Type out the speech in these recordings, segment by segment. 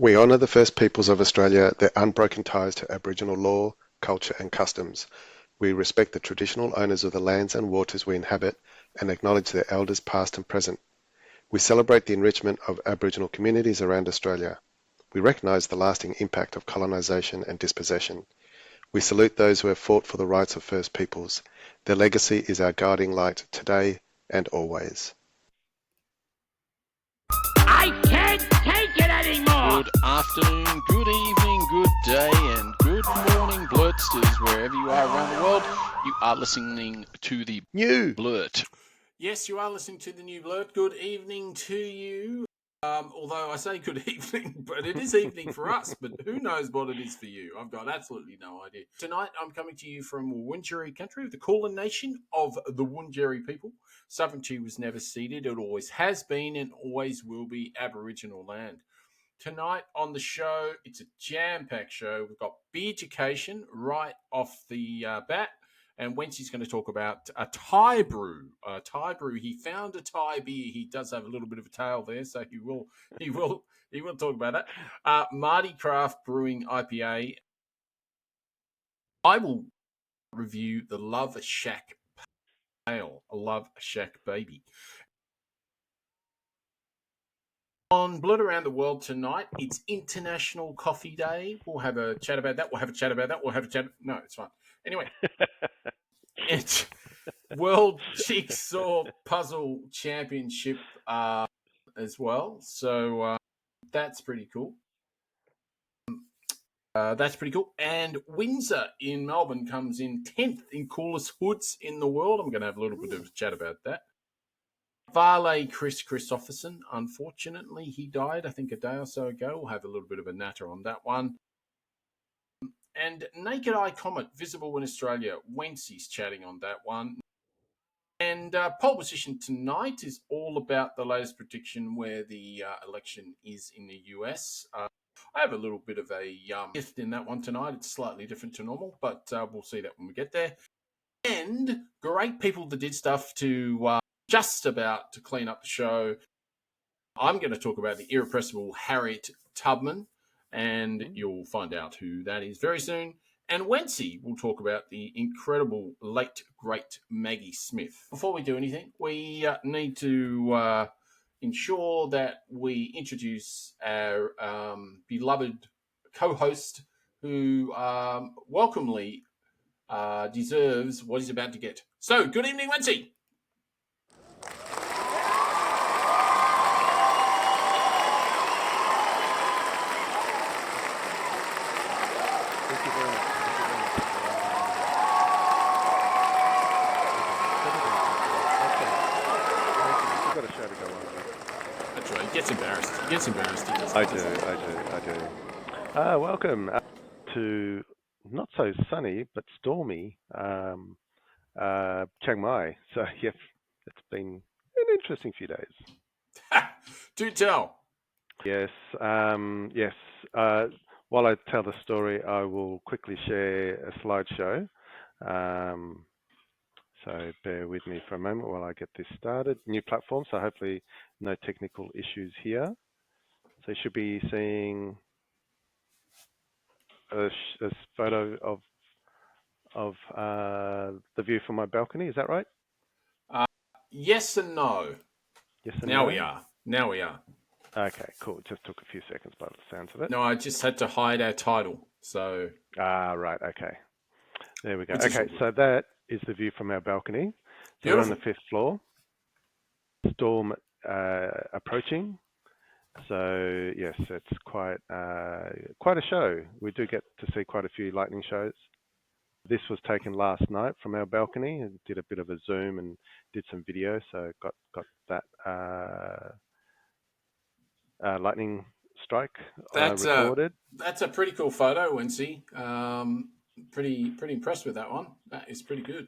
We honour the First Peoples of Australia, their unbroken ties to Aboriginal law, culture and customs. We respect the traditional owners of the lands and waters we inhabit and acknowledge their elders past and present. We celebrate the enrichment of Aboriginal communities around Australia. We recognise the lasting impact of colonisation and dispossession. We salute those who have fought for the rights of First Peoples. Their legacy is our guiding light today and always. I can't take it anymore! Good afternoon, good evening, good day, and good morning, Blurtstars, wherever you are around the world. You are listening to the New Blurt. Yes, you are listening to the new Blurt. Good evening to you. Although I say good evening, but it is evening for us, but who knows what it is for you. I've got absolutely no idea. Tonight, I'm coming to you from Windsor country, the Kulin Nation of the Wurundjeri people. Sovereignty was never ceded. It always has been and always will be Aboriginal land. Tonight on the show, it's a jam-packed show. We've got Beerducation right off the bat. And Wencee's going to talk about a Thai brew. He found a Thai beer. He does have a little bit of a tail there, so he will talk about that. Mardi Craft Brewing IPA. I will review the Love Shack Ale, a Love Shack Baby. On Blurt Around the World tonight, it's International Coffee Day. We'll have a chat about that. No, it's fine. Anyway. It's World Jigsaw Puzzle Championship as well. So that's pretty cool. And Windsor in Melbourne comes in 10th in coolest hoods in the world. I'm going to have a little bit of a chat about that. Vale Kris Kristofferson, unfortunately, he died, I think, a day or so ago. We'll have a little bit of a natter on that one. And Naked Eye Comet, visible in Australia. Wencee's chatting on that one. And Poll Position tonight is all about the latest prediction where the election is in the US. I have a little bit of a shift in that one tonight. It's slightly different to normal, but we'll see that when we get there. And great people that did stuff to just about to clean up the show. I'm going to talk about the irrepressible Harriet Tubman. And you'll find out who that is very soon. And Wencee will talk about the incredible late, great Maggie Smith. Before we do anything, we need to ensure that we introduce our beloved co-host who welcomely deserves what he's about to get. So, good evening, Wencee. He gets embarrassed. I do. Welcome to not so sunny but stormy Chiang Mai. So, yes, it's been an interesting few days. Do tell. Yes. While I tell the story, I will quickly share a slideshow. So bear with me for a moment while I get this started. New platform, so hopefully no technical issues here. So you should be seeing a photo of the view from my balcony. Is that right? Yes and no. Yes and now no. Now we are. Okay, cool. It just took a few seconds by the sounds of it. No, I just had to hide our title. So. Right. Okay. There we go. Okay, so that is the view from our balcony. So we're on the 5th floor. Storm approaching. So yes, it's quite a show. We do get to see quite a few lightning shows. This was taken last night from our balcony and did a bit of a zoom and did some video. So got that lightning strike recorded. That's a pretty cool photo, Wencee. Pretty impressed with that one. That is pretty good.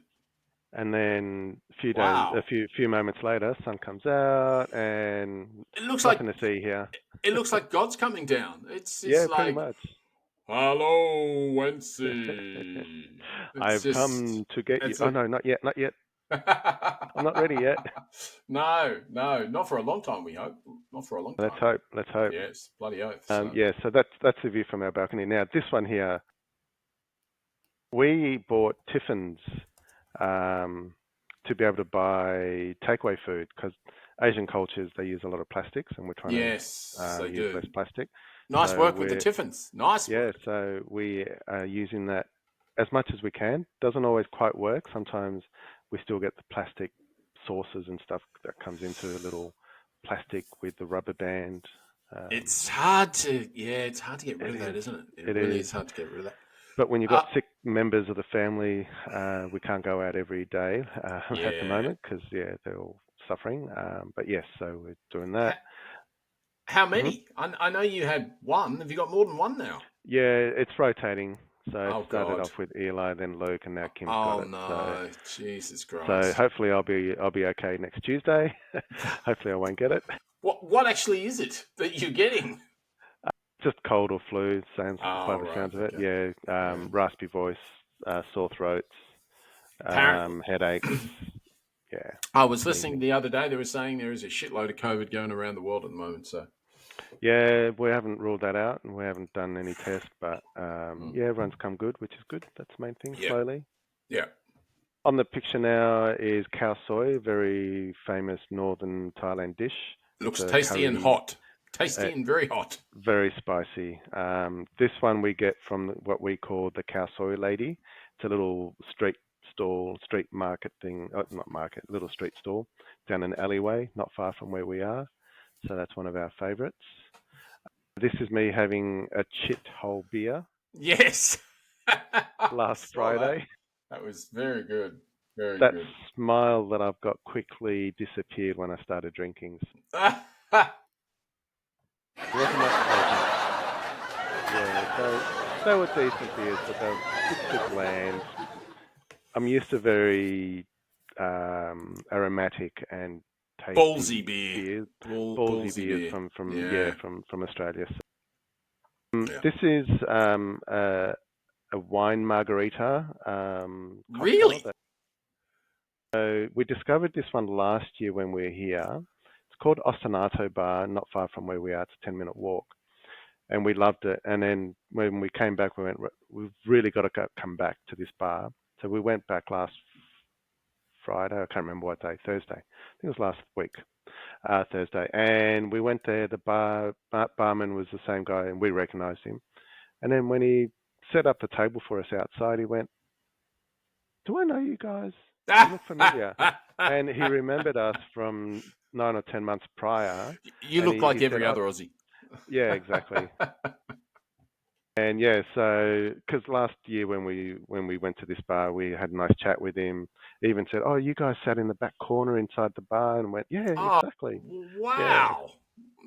And then a few moments later, sun comes out, and it looks nothing to see here. It looks like God's coming down. It's yeah, like, pretty much. Hello, Wencee. I've come to get you. Oh no, not yet. I'm not ready yet. No, not for a long time. We hope not for a long time. Let's hope. Yes, bloody oath. Yeah, so that's the view from our balcony. Now this one here, we bought tiffins to be able to buy takeaway food because Asian cultures they use a lot of plastics, and we're trying to use less plastic. Nice work with the tiffins. Nice work. Yeah, so we are using that as much as we can. Doesn't always quite work. Sometimes we still get the plastic sauces and stuff that comes into a little plastic with the rubber band. It's hard to get rid of that, isn't it? It really is hard to get rid of that. But when you've got sick members of the family, we can't go out every day at the moment because, they're all suffering. But yes, so we're doing that. How many? Mm-hmm. I know you had one. Have you got more than one now? Yeah, it's rotating. So it started off with Eli, then Luke, and now Kim's got it. Oh, no. Jesus Christ. So hopefully I'll be okay next Tuesday. Hopefully I won't get it. What actually is it that you're getting? Just cold or flu, by the sounds of it. Okay. Yeah, raspy voice, sore throats, headaches. Yeah. I was listening the other day. They were saying there is a shitload of COVID going around the world at the moment. So. Yeah, we haven't ruled that out, and we haven't done any tests. But everyone's come good, which is good. That's the main thing. Yeah. Slowly. Yeah. On the picture now is khao soi, very famous northern Thailand dish. Looks tasty and hot. Tasty and very hot. Very spicy. This one we get from what we call the khao soi lady. It's a little street market thing. Not market, little street stall down an alleyway, not far from where we are. So that's one of our favourites. This is me having a chit hole beer. Yes. Last Friday. That was very good. Very that good. Smile that I've got quickly disappeared when I started drinking. Wasn't that pleasant? Yeah, so they were decent beers, but they were good bland. I'm used to very aromatic and tasty ballsy beers. Ballsy beers from Australia. So, this is a wine margarita. Really? So we discovered this one last year when we were here. It's called Ostinato Bar, not far from where we are. It's a 10-minute walk. And we loved it. And then when we came back, we went, we've really got to come back to this bar. So we went back last Friday. I can't remember what day, Thursday. I think it was last week, Thursday. And we went there. The barman was the same guy, and we recognized him. And then when he set up the table for us outside, he went, "Do I know you guys? You look familiar." And he remembered us from 9 or 10 months prior. You look like every other Aussie. Yeah, exactly. And so because last year when we went to this bar, we had a nice chat with him. He even said, "Oh, you guys sat in the back corner inside the bar," and went, "Yeah, exactly." Wow. Yeah.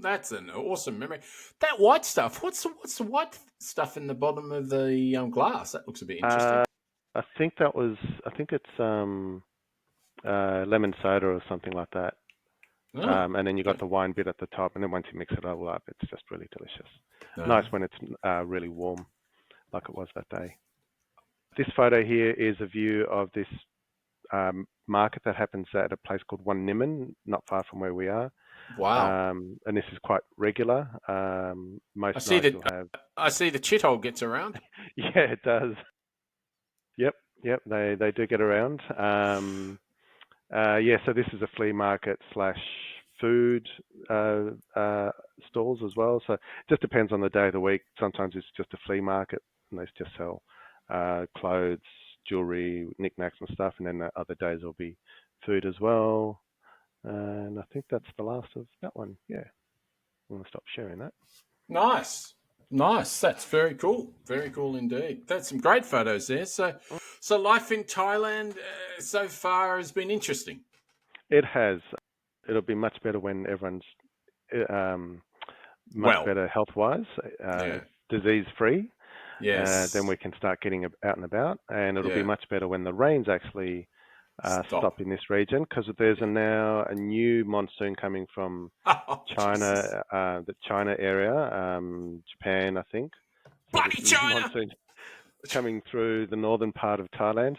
That's an awesome memory. That white stuff. What's the white stuff in the bottom of the glass? That looks a bit interesting. I think it's lemon soda or something like that. Oh, and then you got the wine bit at the top, and then once you mix it all up, it's just really delicious. Nice when it's really warm, like it was that day. This photo here is a view of this market that happens at a place called One Nimmin, not far from where we are. Wow. And this is quite regular. Most nights you'll have... I see the chit hole gets around. Yeah, it does. Yep, they do get around. So this is a flea market / food stalls as well. So it just depends on the day of the week. Sometimes it's just a flea market and they just sell clothes, jewelry, knickknacks and stuff. And then the other days will be food as well. And I think that's the last of that one. Yeah. I'm going to stop sharing that. Nice. That's very cool. Very cool indeed. That's some great photos there. So life in Thailand so far has been interesting. It has. It'll be much better when everyone's much better health-wise, disease-free. Yes. Then we can start getting out and about, and it'll be much better when the rains actually stop in this region, because there's now a new monsoon coming from China, the China area, Japan, I think. Bloody China! Monsoon coming through the northern part of Thailand.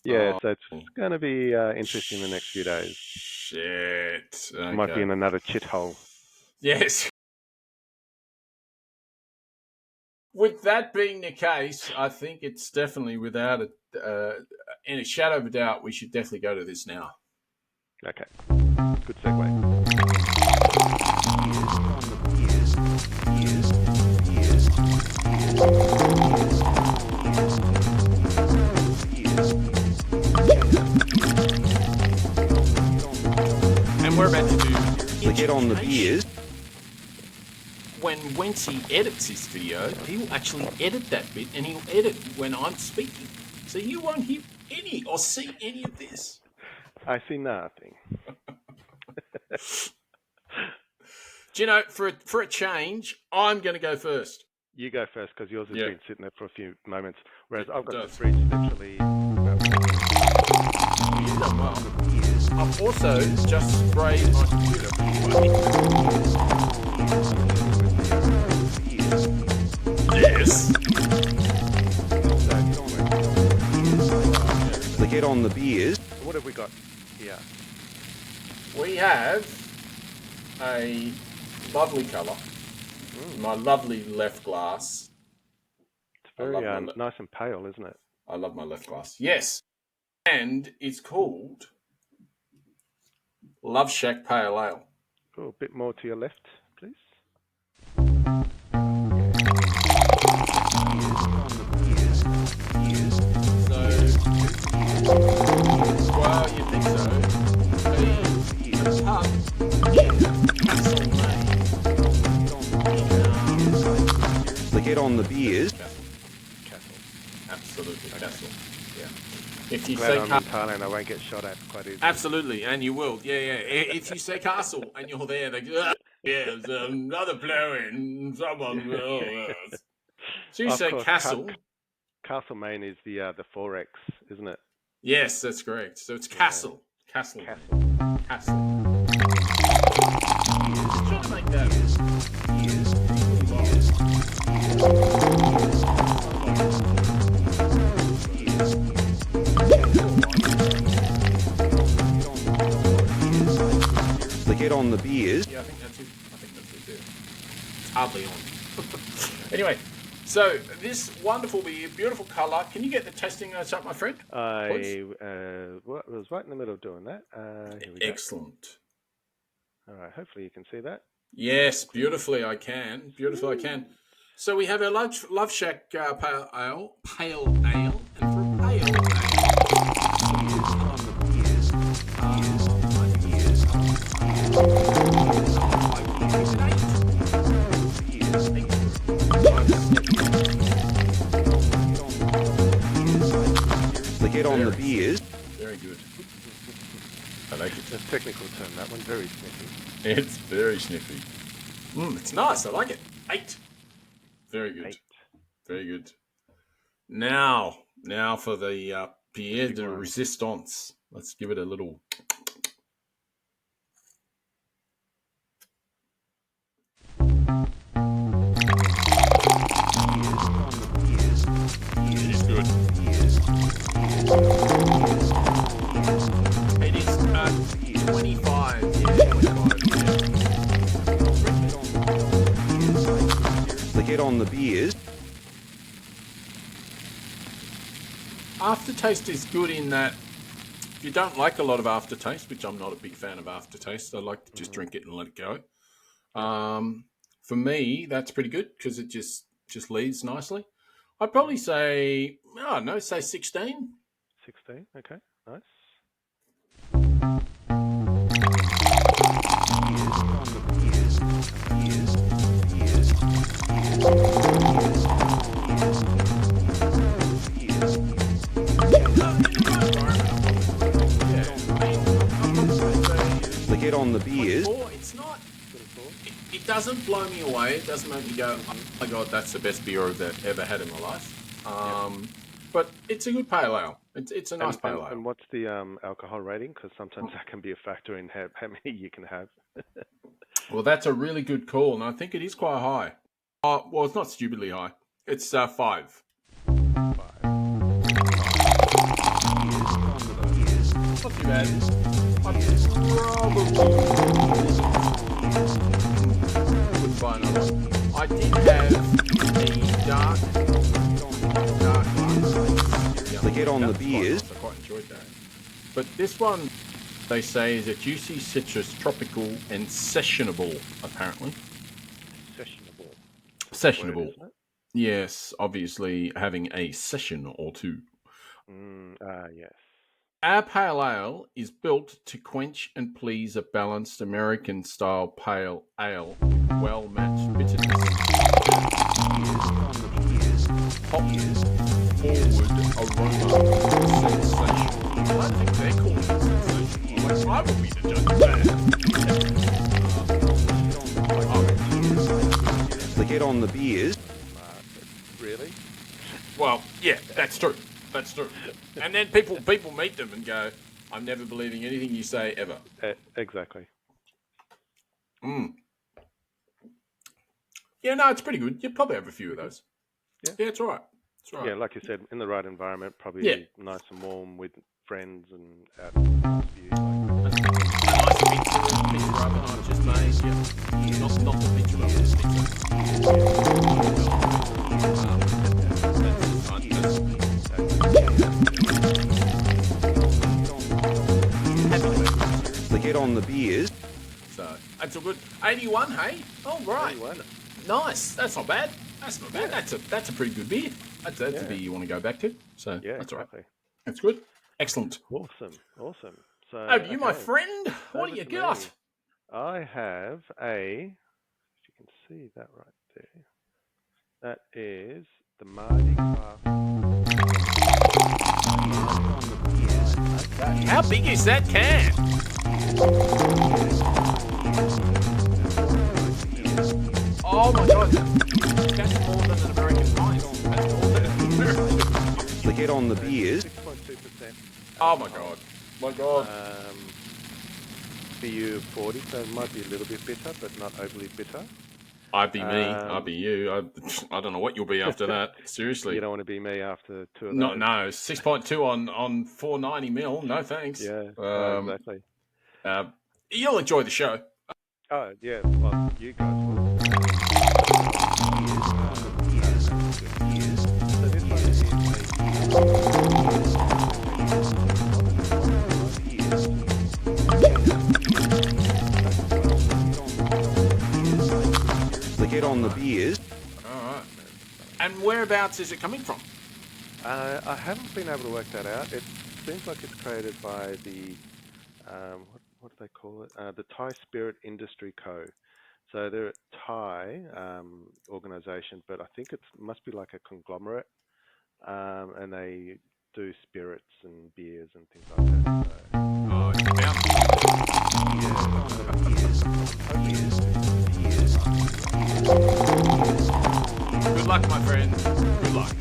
Yeah, so it's going to be interesting the next few days. Shit. Okay. Might be in another chit hole. Yes. With that being the case, I think it's definitely without any shadow of a doubt, we should definitely go to this now. Okay. Good segue. And we're about to do Get on the beers. When Wencee edits this video, he will actually edit that bit, and he'll edit when I'm speaking. So you won't hear any or see any of this. I see nothing. Do you know, for a change, I'm going to go first. You go first because yours has been sitting there for a few moments, whereas I've got the does. fridge literally. You've done well. I've also just sprayed my computer. Yes. Get on the beers. What have we got here? We have a lovely colour. My lovely left glass. It's very nice and pale, isn't it? I love my left glass. Yes. And it's called Love Shack Pale Ale. Oh, a bit more to your left, please. Well, you think so. The pub Castle Maine. Get on the beers. Castle. Absolutely, Castle. Yeah. If you Glad say I'm in Thailand, I won't get shot at quite easily. absolutely, and you will. Yeah. If you say Castle and you're there, they go, there's another player in someone. So you say course, Castle. Castlemaine is the 4X, isn't it? Yes, that's correct. So it's Castle. Castle. Just trying to make that. Get on the beers. Yeah, I think that's it there. It's hardly on. Anyway, so this wonderful beer, beautiful colour. Can you get the tasting notes up, my friend? I was right in the middle of doing that. Here we go. Excellent. All right, hopefully you can see that. Yes, beautifully I can. So we have our Love Shack Pale Ale, and for Pale Ale, Get on the beers. Very good. I like it. It's a technical term, that one. Very sniffy. It's very sniffy. It's nice. I like it. 8. Very good. 8. Very good. Now for the Pierre de Resistance. Let's give it a little. It is good. It is 25. Yeah, 25. Get on the beers. Aftertaste is good in that if you don't like a lot of aftertaste, which I'm not a big fan of aftertaste, I like to just drink it and let it go. For me, that's pretty good because it just leads nicely. I'd probably say, say 16. 16, okay, nice. Get on the beers. It's not. It doesn't blow me away. It doesn't make me go, oh my God, that's the best beer I've ever had in my life. But it's a good pale ale. It's a nice pale ale. And what's the alcohol rating? Because sometimes that can be a factor in how many you can have. Well, that's a really good call, and I think it is quite high. Well, it's not stupidly high. It's 5. Not too bad. Wouldn't buy another one. I did have a dark They get on the beers. I quite enjoyed that. But this one, they say, is a juicy citrus, tropical, and sessionable, apparently. Sessionable. Yes, obviously having a session or two. Yes. Our pale ale is built to quench and please a balanced American-style pale ale with well-matched bitterness. Hop forward aroma sensation. I think they're calling it sensation. I would be the judge of that. They get on the beers. Really? Well, yeah, that's true. That's true. And then people meet them and go, I'm never believing anything you say ever. Exactly. Yeah, no, it's pretty good. You'd probably have a few of those. Yeah, it's all right. It's all right. Yeah, like you said, in the right environment, probably nice and warm with friends and out view. A nice picture oven I've just made. Yeah. Not the picture oven, the They get on the beers. So that's all good. 81, hey? All right. 81. Nice. That's not bad. That's not bad. That's a pretty good beer. That's a beer you want to go back to. So Yeah, that's all right. exactly. That's good. Excellent. Awesome. So Over to you, my friend. What do you got? Me. I have a, if you can see that right there, that is the Mardi Craft. How big is that can? Oh my god. That's more than an American pint. That's more than an American pint. They get on the beers. 6.2%. Oh my god. My god. BU 40, so it might be a little bit bitter, but not overly bitter. I'd be me. I'd be you. I don't know what you'll be after that. Seriously. You don't want to be me after two of those. No, 6.2 on 490 mil. No thanks. Yeah, exactly. You'll enjoy the show. Oh, yeah, well, you guys will. So this one is They get on the beers. All right. And whereabouts is it coming from? I haven't been able to work that out. It seems like it's created by the, what do they call it? The Thai Spirit Industry Co. So they're a Thai organisation, but I think it must be like a conglomerate, and they do spirits and beers and things like that. So. Oh, it's Good luck, my friend. Good luck.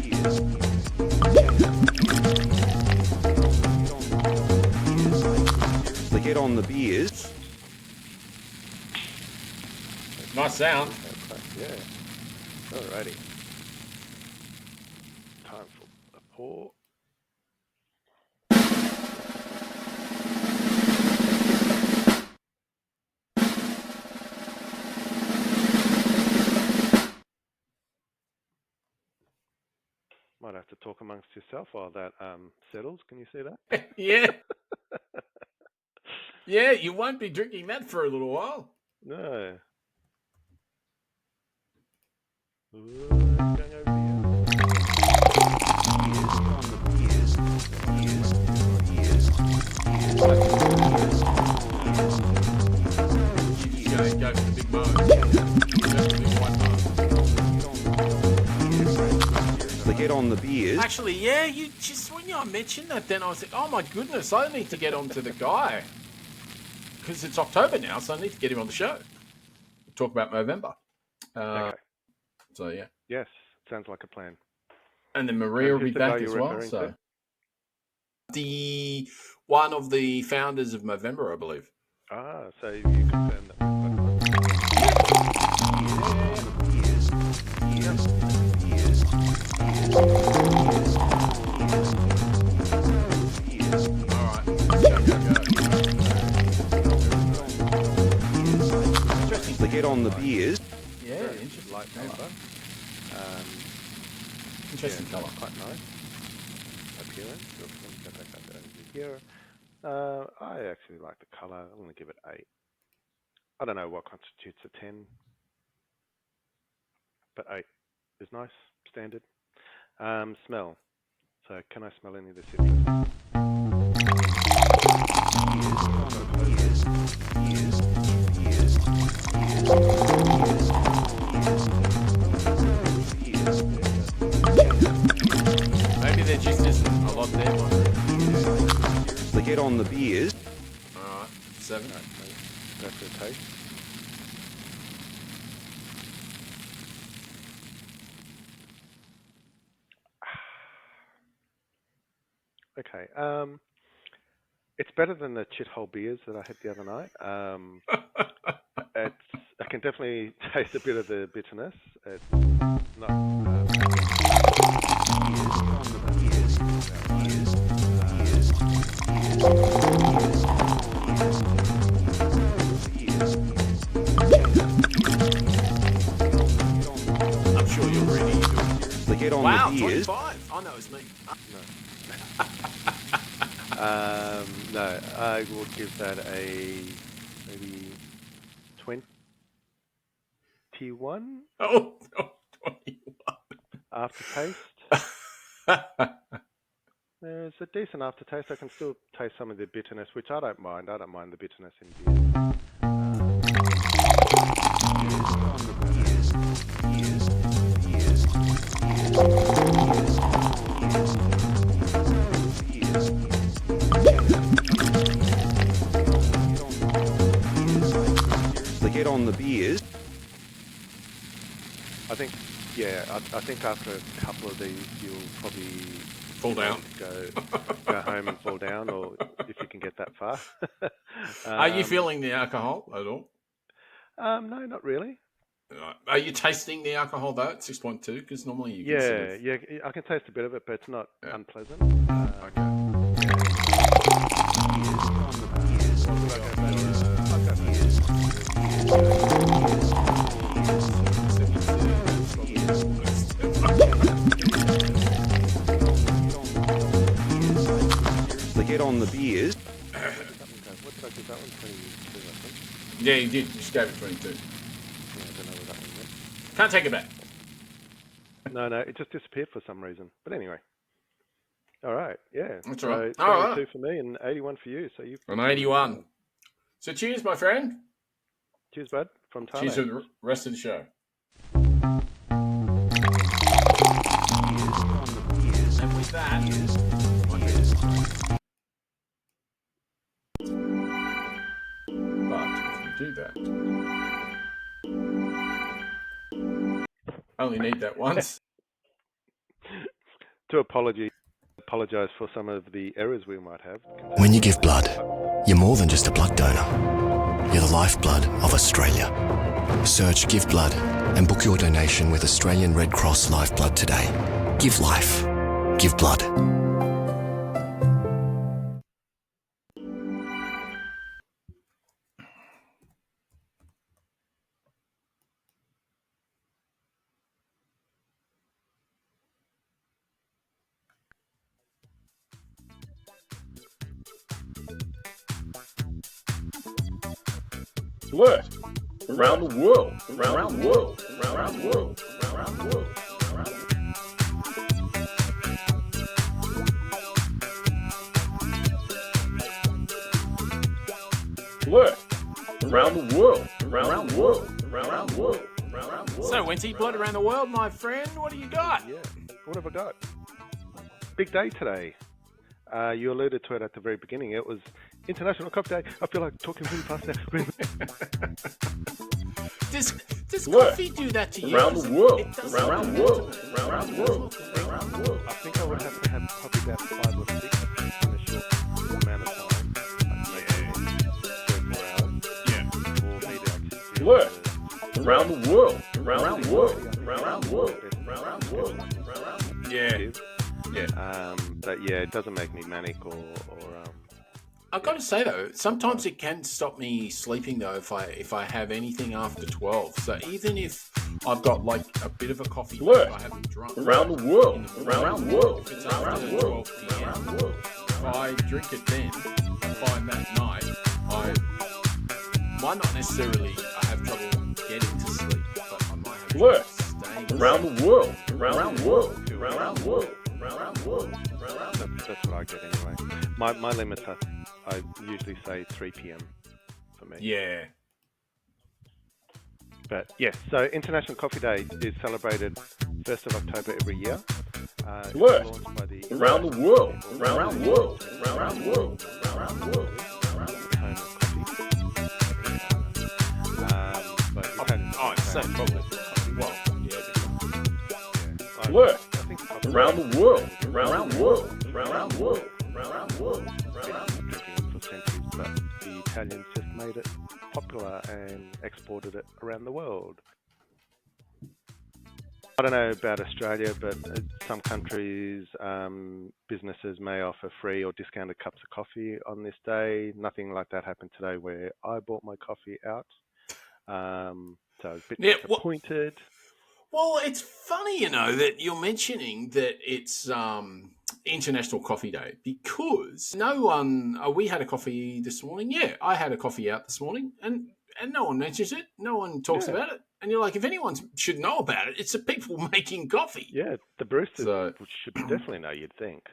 They get on the beers. Nice sound. Yeah. Alrighty. Time for a pour. Might have to talk amongst yourself while that settles. Can you see that? Yeah. Yeah, you won't be drinking that for a little while. No. Ooh, it's going over You just go for the big moan. They get on the beers. Actually, yeah, you just when you mentioned that, then I was like, oh my goodness, I need to get onto the guy because it's October now, so I need to get him on the show. Talk about November. okay. So yeah, Yes, sounds like a plan. and then Maria will be Who's the back guy as you're well. referring So to? the one of the founders of Movember, I believe. Ah, so you confirm that. get on the beers. Yeah, interesting. Light colour. amber. Interesting colour. Quite nice appearance. Let me go back up over here. I actually like the colour. I'm going to give it 8. I don't know what constitutes a 10, but 8 is nice, standard. Smell. So can I smell any of the citrus? Maybe there just isn't a lot there. They get on the beers. Alright, 7. Go for a taste. Okay. It's better than the shithole beers that I had the other night. I can definitely taste a bit of the bitterness. It's not. I'm sure you're ready. They get on Wow, the beers. 25. I know it's me. No, I will give that a maybe 21 Oh, 21. aftertaste. There's a decent aftertaste. I can still taste some of the bitterness, which I don't mind. I don't mind the bitterness in beer. They get on the beers. I think, I think after a couple of these, you'll probably Fall down. go home and fall down, or if you can get that far. Are you feeling the alcohol at all? No, not really. Are you tasting the alcohol though at 6.2? Because normally you can sort of... Yeah, I can taste a bit of it, but it's not unpleasant. They get on the beers. What did I give that one? 22, I think. Yeah, you did. You just gave it 22. Yeah, I don't know where that one went. Can't take it back. No, it just disappeared for some reason. But anyway. All right, yeah. That's all right. So All right. 22 for me and 81 for you. So you. I'm 81. So cheers, my friend. Cheers, bud. From Thailand. Cheers for the rest of the show. And with that, but if you do that, I only need that once. To apologise for some of the errors we might have. When you give blood, you're more than just a blood donor. You're the lifeblood of Australia. Search Give Blood and book your donation with Australian Red Cross Lifeblood today. Give life. Give blood. Blurt around the world, around the world, around the world, around the world. Blurt around the world, around the world, around the world, around the world. So, Wencee, Blurt around the world, my friend. What do you got? Yeah. What have I got? Big day today. You alluded to it at the very beginning. It was International Coffee Day. I feel like talking really fast now. Does coffee do that to you? Around the world, around the world, around the world, around the world. I think I would have to have probably about 5 or 6 in a short amount of time. Blurt around the world, around the world, around the world, around the world, around the world. Yeah. But yeah, it doesn't make me manic or I've got to say though, sometimes it can stop me sleeping though if I have anything after 12. So even if I've got like a bit of a coffee, Blurt. I haven't drunk Around the world. in the Around morning, the world. if it's Around after the world. 12 p.m., if I drink it then, I find that night I might not necessarily have trouble getting to sleep, but I might have Blurt. trouble staying. Around the world. Around the world. Around the world. Around the world. That's what I get anyway. My limits are, I usually say 3 p.m. for me. Yeah. But yes, so International Coffee Day is celebrated 1st of October every year. It's Blurt. launched by the Around the world. Around the world. Around the world. Around the world. home of coffee. But Italians Oh, it's the same problem. Well, yeah. Blurt. I think coffee Around the world. Around the world. Around the world. Around the world. has been drinking for centuries, but the Italians just made it popular and exported it around the world. I don't know about Australia, but some countries, businesses may offer free or discounted cups of coffee on this day. Nothing like that happened today where I bought my coffee out. So I was a bit disappointed. Well, it's funny, that you're mentioning that it's International Coffee Day because no one. We had a coffee this morning. Yeah, I had a coffee out this morning, and no one mentions it. No one talks about it. And you're like, if anyone should know about it, it's the people making coffee. Yeah, the baristas should definitely know, you'd think.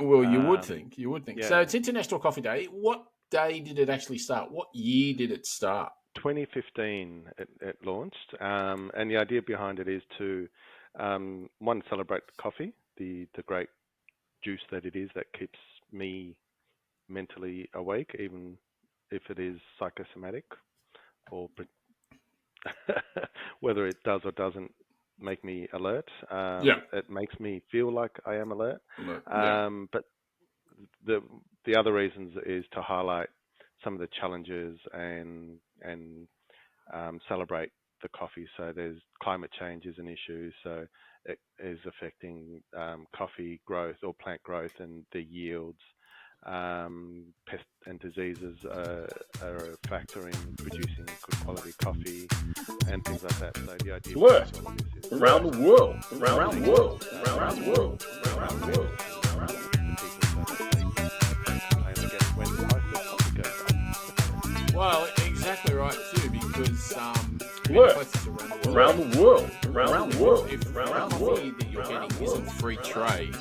Well, you would think. You would think. Yeah. So it's International Coffee Day. What day did it actually start? What year did it start? 2015 it launched, and the idea behind it is to, one, celebrate coffee, the great juice that it is that keeps me mentally awake, even if it is psychosomatic, or whether it does or doesn't make me alert. It makes me feel like I am alert. But the other reasons is to highlight some of the challenges and celebrate the coffee. So there's climate change is an issue, so it is affecting coffee growth or plant growth and the yields. Pests and diseases are a factor in producing good quality coffee and things like that. So the idea Blurt. of all of this is Around the world. Around the world. Around the world. Around the world. Well, exactly right too, because Blurt. places Around the world. Around the world. If the Around the coffee world. that you're getting isn't free trade,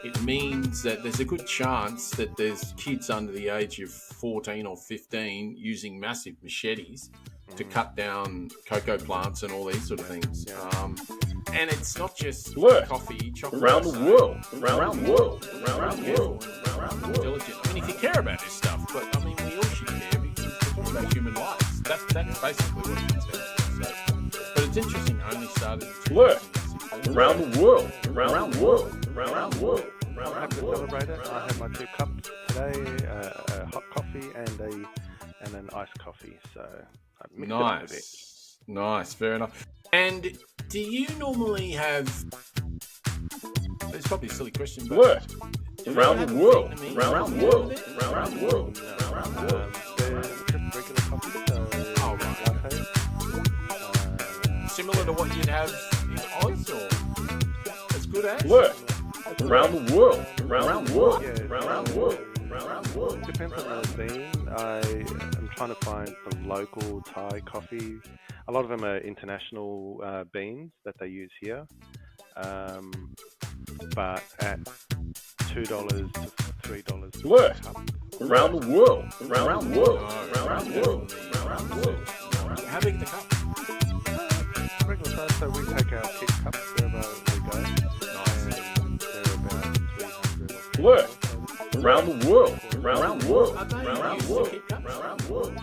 it means that there's a good chance that there's kids under the age of 14 or 15 using massive machetes to cut down cocoa plants and all these sort of things. And it's not just Blurt. coffee, chocolate. Around the so world. Around the world. Around the careful world. and diligent. I mean, if you care about this stuff, but I mean, we all should care because we're talking about human lives. That's basically what it comes down to. So, but it's interesting. I only started in Blurt. 2016. Around the world. Around the world. Around the world. I have to celebrate it. I have my 2 cups today, a hot coffee and an iced coffee. So I mixed it up a bit. Nice, fair enough. And do you normally have? It's probably a silly question, but Blurt. do you Around have the world. Vietnamese Around the coffee world. over there? Around the world. Around the world. They're just regular coffee, so Oh, right. latte. Similar to what you'd have in Oz, or as good as? Blurt. Around the world. Around the world. Yeah, Around the world. Around the world. Depends on the bean. I am trying to find the local Thai coffee. A lot of them are international beans that they use here, but at $2 to $3 Blurt. per cup. Around the world. Around the world. No, Around the world. definitely. Around the world. How big are the cup? Regular size, so we take our kick cups wherever we go. And they're about 300 or Blurt. Around the world. Around the world. Are they Around used the to world. keep cups? Around the world.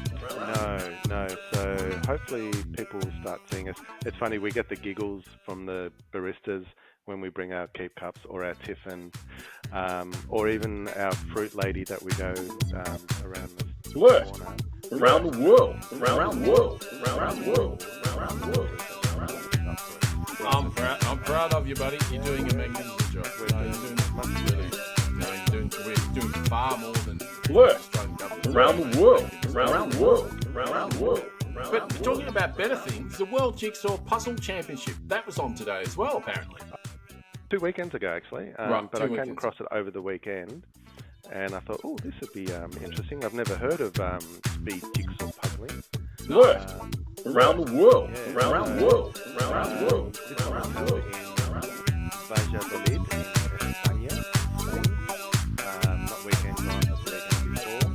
No. So hopefully people will start seeing us. It's funny, we get the giggles from the baristas when we bring our keep cups or our tiffin, or even our fruit lady that we go around the Blurt. corner. Around the world. Around the world. Around the world. Around the world. I'm proud of you, buddy. You're doing a magnificent job. No, you're doing much really. No, you're doing far more than Blurt. Australian around the world, around the world, around the world. But talking about better things, the World Jigsaw Puzzle Championship, that was on today as well, apparently. 2 weekends ago, actually. Right, but 2 I came weekends. across it over the weekend, and I thought, oh, this would be interesting. I've never heard of speed jigsaw puzzling. Blurt around the world, Yeah, around the world, around the world. This one was held in Valladolid, in España, Spain. Not weekend night, but the weekend before.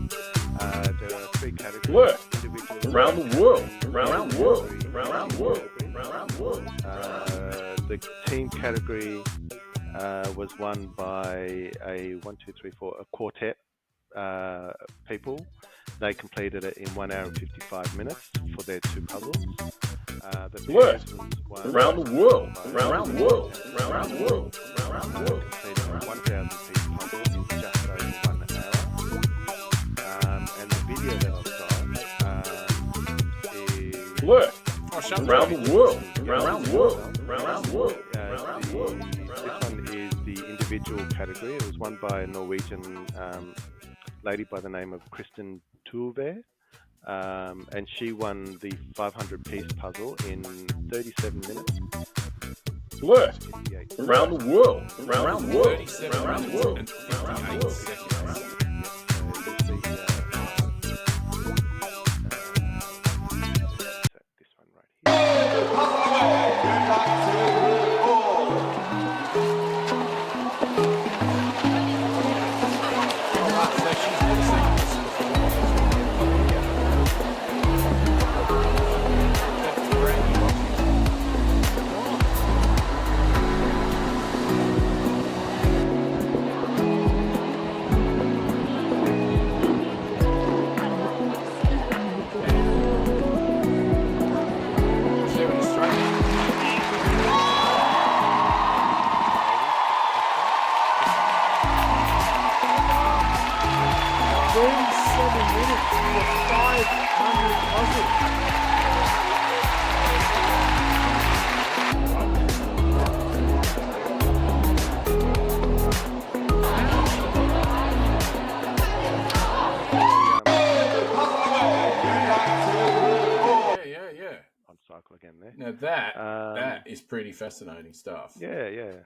There are 3 categories. Blurt Individual around the world, around the world, around the world, around the world. The team category was won by a quartet people. They completed it in 1 hour and 55 minutes for their 2 puzzles. The Blurt pairs was won around the world, around the world, around the world, around the world. completed a 1,000 piece puzzle in just over 1 hour. And the video that I've got is Blurt Oh, around the world, around the world, around the world. this one is the individual category. It was won by a Norwegian lady by the name of Kristen Turve, and she won the 500-piece puzzle in 37 minutes. Blurt 58. around the world, around the world, 37 around the minutes world. and 58 seconds. This one right here. So she's obviously that's brand new. So in Australia, minutes for a 500 puzzle. Yeah. On cycle again there. Now that is pretty fascinating stuff. Yeah, exactly.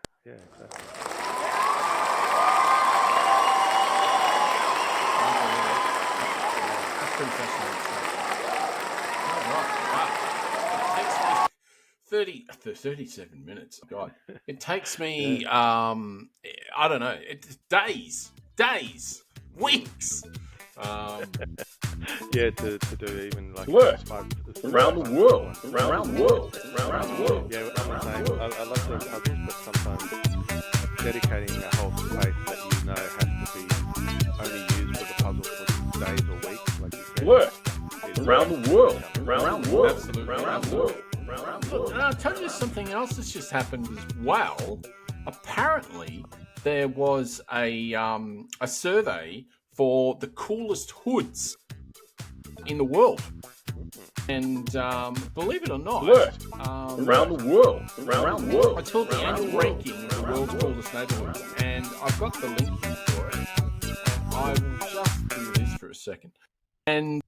That's pretty fascinating stuff. All right. Wow. It takes me 37 minutes. God. It takes me, I don't know, days, weeks. Yeah, to do even like Blurt 5 around the world, around the world, around the world. Yeah, I'm the same. I love doing puzzles, but sometimes dedicating a whole space that you know has to be only used for the puzzle for days or weeks, like you said. Blurt is around the world, around the world, Absolutely. around the world, around the world. And I'll tell you something else that's just happened as well. Apparently, there was a survey for the coolest hoods in the world. And believe it or not, Blurt around the world, around the world. it's called the annual ranking of the world's coolest neighborhoods. And I've got the link here for it. And I will just do this for a second. And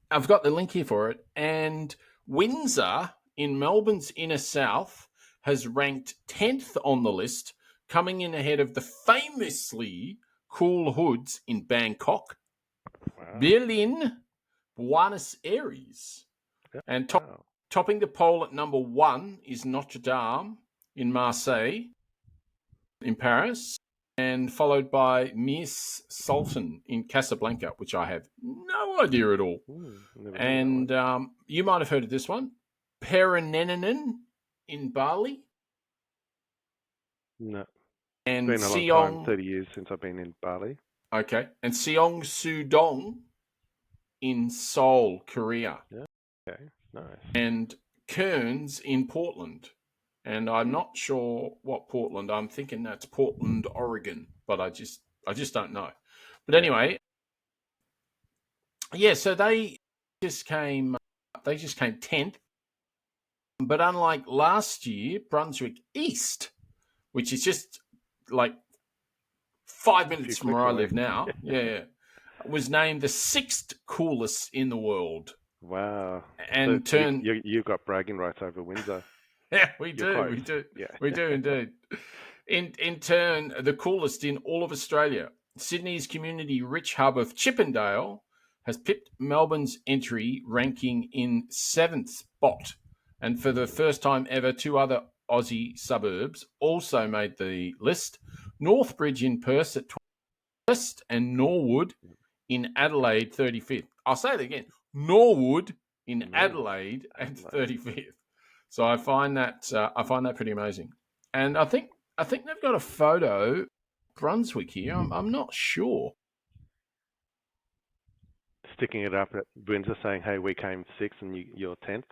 I've got the link here for it. And Windsor in Melbourne's inner south has ranked 10th on the list, coming in ahead of the famously cool hoods in Bangkok, Berlin, Buenos Aires. And topping the poll at number 1 is Notre Dame in Marseille, in Paris, and followed by Miss Sultan in Casablanca, which I have no idea at all. And you might have heard of this one, Paranenenen in Bali. No. And It's been a long time, 30 years since I've been in Bali. Okay. And Seong Sudong in Seoul, Korea. Okay, nice. And Kearns in Portland. And I'm not sure what Portland. I'm thinking that's Portland, Oregon, but I just don't know. But anyway, yeah, so they just came 10th. But unlike last year, Brunswick East, which is just like 5 minutes from where I live now. Yeah. was named the 6th coolest in the world. Wow. And So you've got bragging rights over Windsor. Yeah, we You're do. close. We do. Yeah. We do indeed. In turn, the coolest in all of Australia. Sydney's community rich hub of Chippendale has pipped Melbourne's entry, ranking in 7th spot. And for the first time ever, 2 other Aussie suburbs also made the list. Northbridge in Perth at 21st and Norwood in Adelaide 35th. I'll say it again. Norwood in Adelaide at 35th. So I find that pretty amazing. And I think they've got a photo of Brunswick here. I'm not sure. Sticking it up at Windsor saying, hey, we came 6th and you're 10th.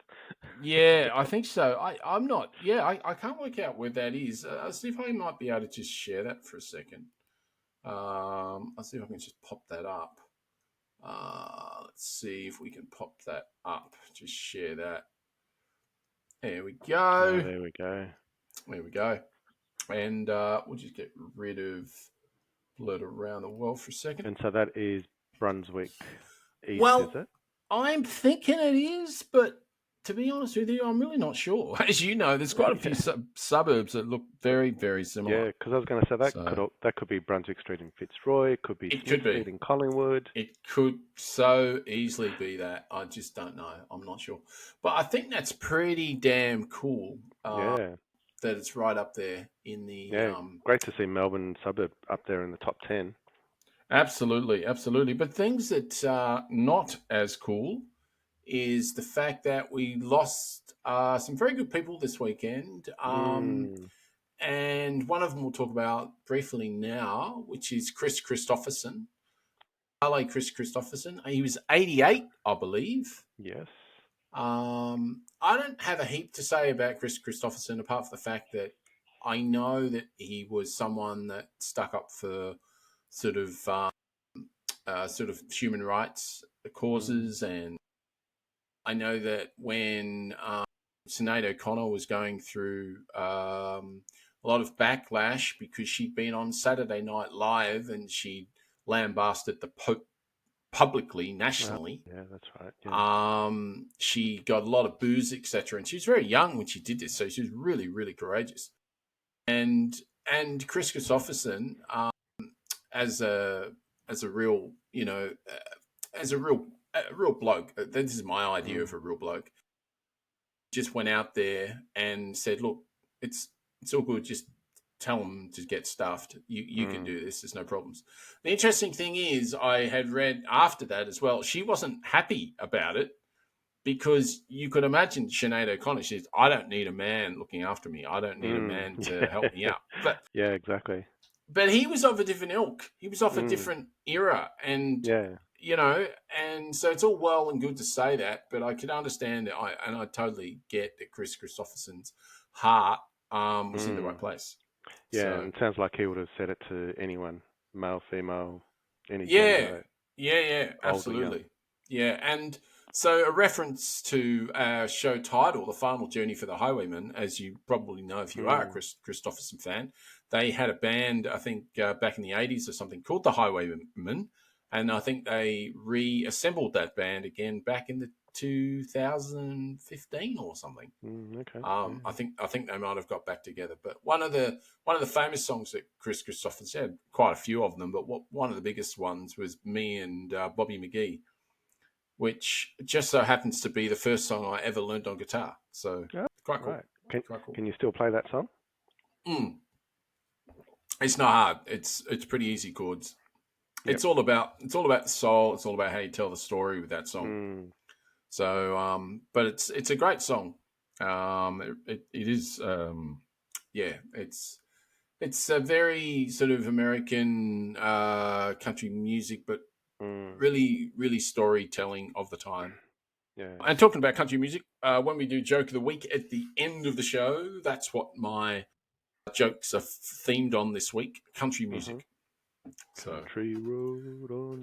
Yeah, I think so. I'm not. Yeah, I can't work out where that is. I'll see if I might be able to just share that for a second. I'll see if I can just pop that up. Let's see if we can pop that up. Just share that. There we go. Oh, there we go. There we go. And we'll just get rid of Blurt Around the World for a second. And so that is Brunswick East, Well, is it? I'm thinking it is, but to be honest with you, I'm really not sure. As you know, there's quite a few suburbs that look very, very similar. Yeah, because I was going to say that could be Brunswick Street in Fitzroy. It could be Smith Street in Collingwood. It could so easily be that. I just don't know. I'm not sure. But I think that's pretty damn cool. Yeah. That it's right up there in the... Yeah, great to see Melbourne suburb up there in the top 10. Absolutely, absolutely. But things that are not as cool is the fact that we lost some very good people this weekend. And one of them we'll talk about briefly now, which is Kris Kristofferson. Vale Kris Kristofferson. He was 88, I believe. Yes. I don't have a heap to say about Kris Kristofferson apart from the fact that I know that he was someone that stuck up for sort of human rights causes, and I know that when Sinead O'Connor was going through a lot of backlash because she'd been on Saturday Night Live and she lambasted the Pope publicly, nationally. Yeah, that's right. Yeah. She got a lot of boos, etc. And she was very young when she did this, so she was really, really courageous. And Kris Kristofferson, as a real, as a real bloke. This is my idea of a real bloke. Just went out there and said, "Look, it's all good. Just tell them to get stuffed. You can do this. There's no problems." The interesting thing is, I had read after that as well. She wasn't happy about it because you could imagine Sinead O'Connor. She says, "I don't need a man looking after me. I don't need a man to help me out." But yeah, exactly. But he was of a different ilk. He was of a different era, and and so it's all well and good to say that, but I could understand it, and I totally get that Kris Kristofferson's heart was in the right place. Yeah, so, and it sounds like he would have said it to anyone, male, female, any gender. Yeah, absolutely. Yeah, and so a reference to our show title, The Final Journey for the Highwayman, as you probably know if you are a Kris Kristofferson fan, they had a band, I think, back in the 80s or something called the Highwayman, and I think they reassembled that band again back in the 2015 or something. Okay. I think they might have got back together. But one of the famous songs that Kris Kristofferson had, quite a few of them, but one of the biggest ones was Me and Bobby McGee, which just so happens to be the first song I ever learned on guitar. So quite cool. Right. Quite cool. Can you still play that song? It's not hard. It's pretty easy chords. Yep. It's all about the soul. It's all about how you tell the story with that song. So, but it's a great song. It is. It's a very sort of American country music, but really, really storytelling of the time. Yeah. And talking about country music, when we do Joke of the Week at the end of the show, that's what my jokes are themed on this week: country music. So, country road on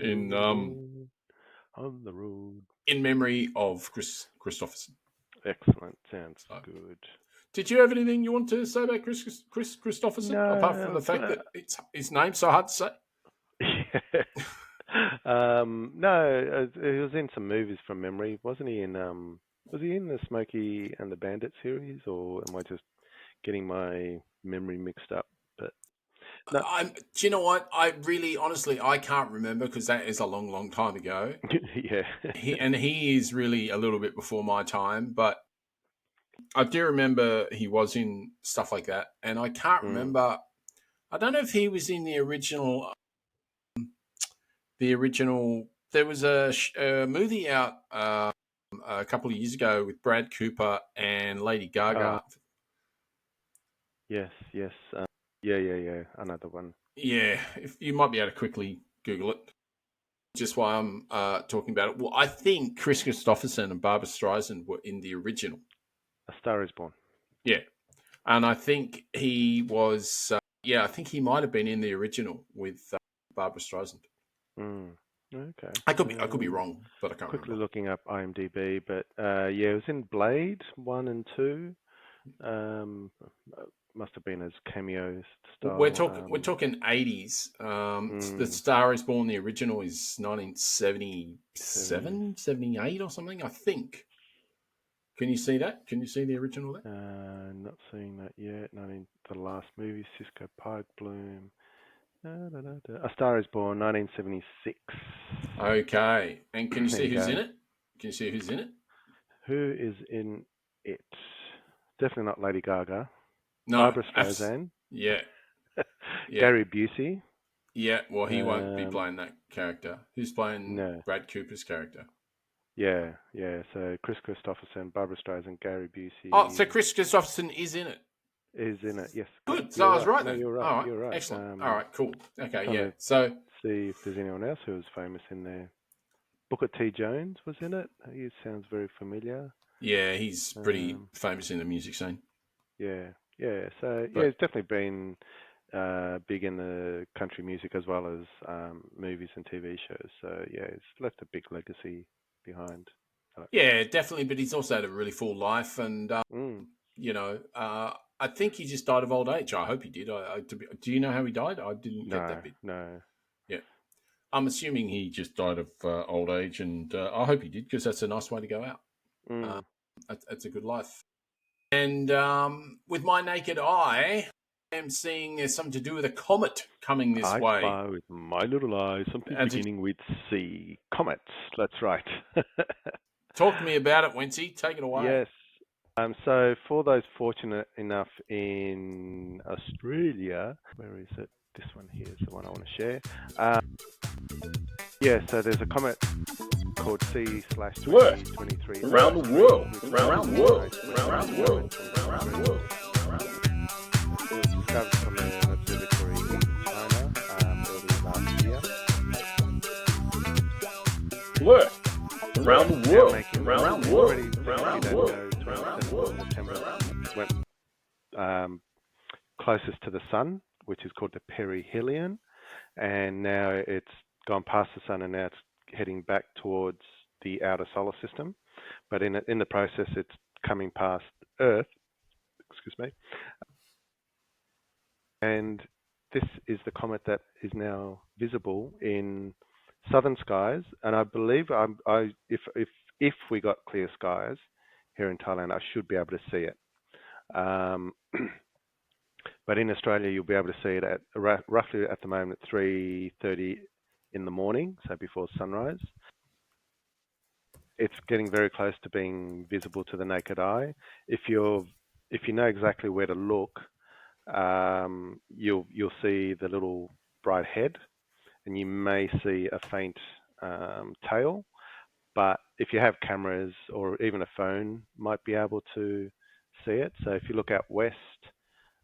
the road. In memory of Kris Kristofferson. Excellent. Sounds good. Did you have anything you want to say about Kris Kristofferson? No, apart from the fact that his name's so hard to say? No, he was in some movies from memory, wasn't he? Was he in the Smokey and the Bandit series, or am I just getting my memory mixed up? But no, Do you know what? I really, honestly, I can't remember because that is a long, long time ago. yeah, He is really a little bit before my time, but I do remember he was in stuff like that, and I can't remember. I don't know if he was in the original. The original. There was a movie out a couple of years ago with Brad Cooper and Lady Gaga. yes, yes, yeah, another one. Yeah, if you might be able to quickly Google it. Just while I'm talking about it. Well, I think Kris Kristofferson and Barbra Streisand were in the original. A Star Is Born. Yeah, and I think he was. I think he might have been in the original with Barbra Streisand. Okay. I could be wrong, but I can't Quickly remember. looking up IMDb, but it was in Blade 1 and 2. Must have been as cameos style. We're talking 80s. The Star Is Born, the original, is 1977, 78 or something, I think. Can you see that? Can you see the original there? Not seeing that yet. Not in the last movie, Cisco Pike Bloom. A Star Is Born, 1976. Okay. And can you see who's in it? Can you see who's in it? Who is in it? Definitely not Lady Gaga. No. Barbra Streisand. Yeah. Gary Busey. Yeah, well, he won't be playing that character. Who's playing Brad Cooper's character? Yeah. So Kris Kristofferson, Barbra Streisand, Gary Busey. Oh, so Kris Kristofferson is in it? Is in it, yes. Good. So I was right then. No, you're right. All right. You're right. Excellent. All right. Cool. Okay. Yeah. So see if there's anyone else who was famous in there. Booker T. Jones was in it. He sounds very familiar. Yeah, he's pretty famous in the music scene. Yeah. So it's definitely been big in the country music as well as movies and TV shows. So it's left a big legacy behind. Yeah, definitely. But he's also had a really full life, and I think he just died of old age. I hope he did. Do you know how he died? I didn't get that bit. No. Yeah. I'm assuming he just died of old age, and I hope he did because that's a nice way to go out. That's a good life. And with my naked eye, I am seeing there's something to do with a comet coming this way. I spy with my little eye something beginning with C. Comets. That's right. Talk to me about it, Wencee. Take it away. Yes. So for those fortunate enough in Australia, where is it? This one here is the one I want to share. So there's a comet called C/2023. Around the world. Around the world. Around the world. Around the world. It was discovered from an observatory in China early last year. Blurt. Around the world. Around the world. Around the world. September went closest to the sun, which is called the perihelion, and now it's gone past the sun and now it's heading back towards the outer solar system. But in the process, it's coming past Earth. Excuse me. And this is the comet that is now visible in southern skies, and I believe if we got clear skies here in Thailand, I should be able to see it. But in Australia, you'll be able to see it at roughly at the moment at 3:30 in the morning, so before sunrise. It's getting very close to being visible to the naked eye. If you know exactly where to look, you'll see the little bright head, and you may see a faint tail. But if you have cameras or even a phone, might be able to see it. So if you look out west,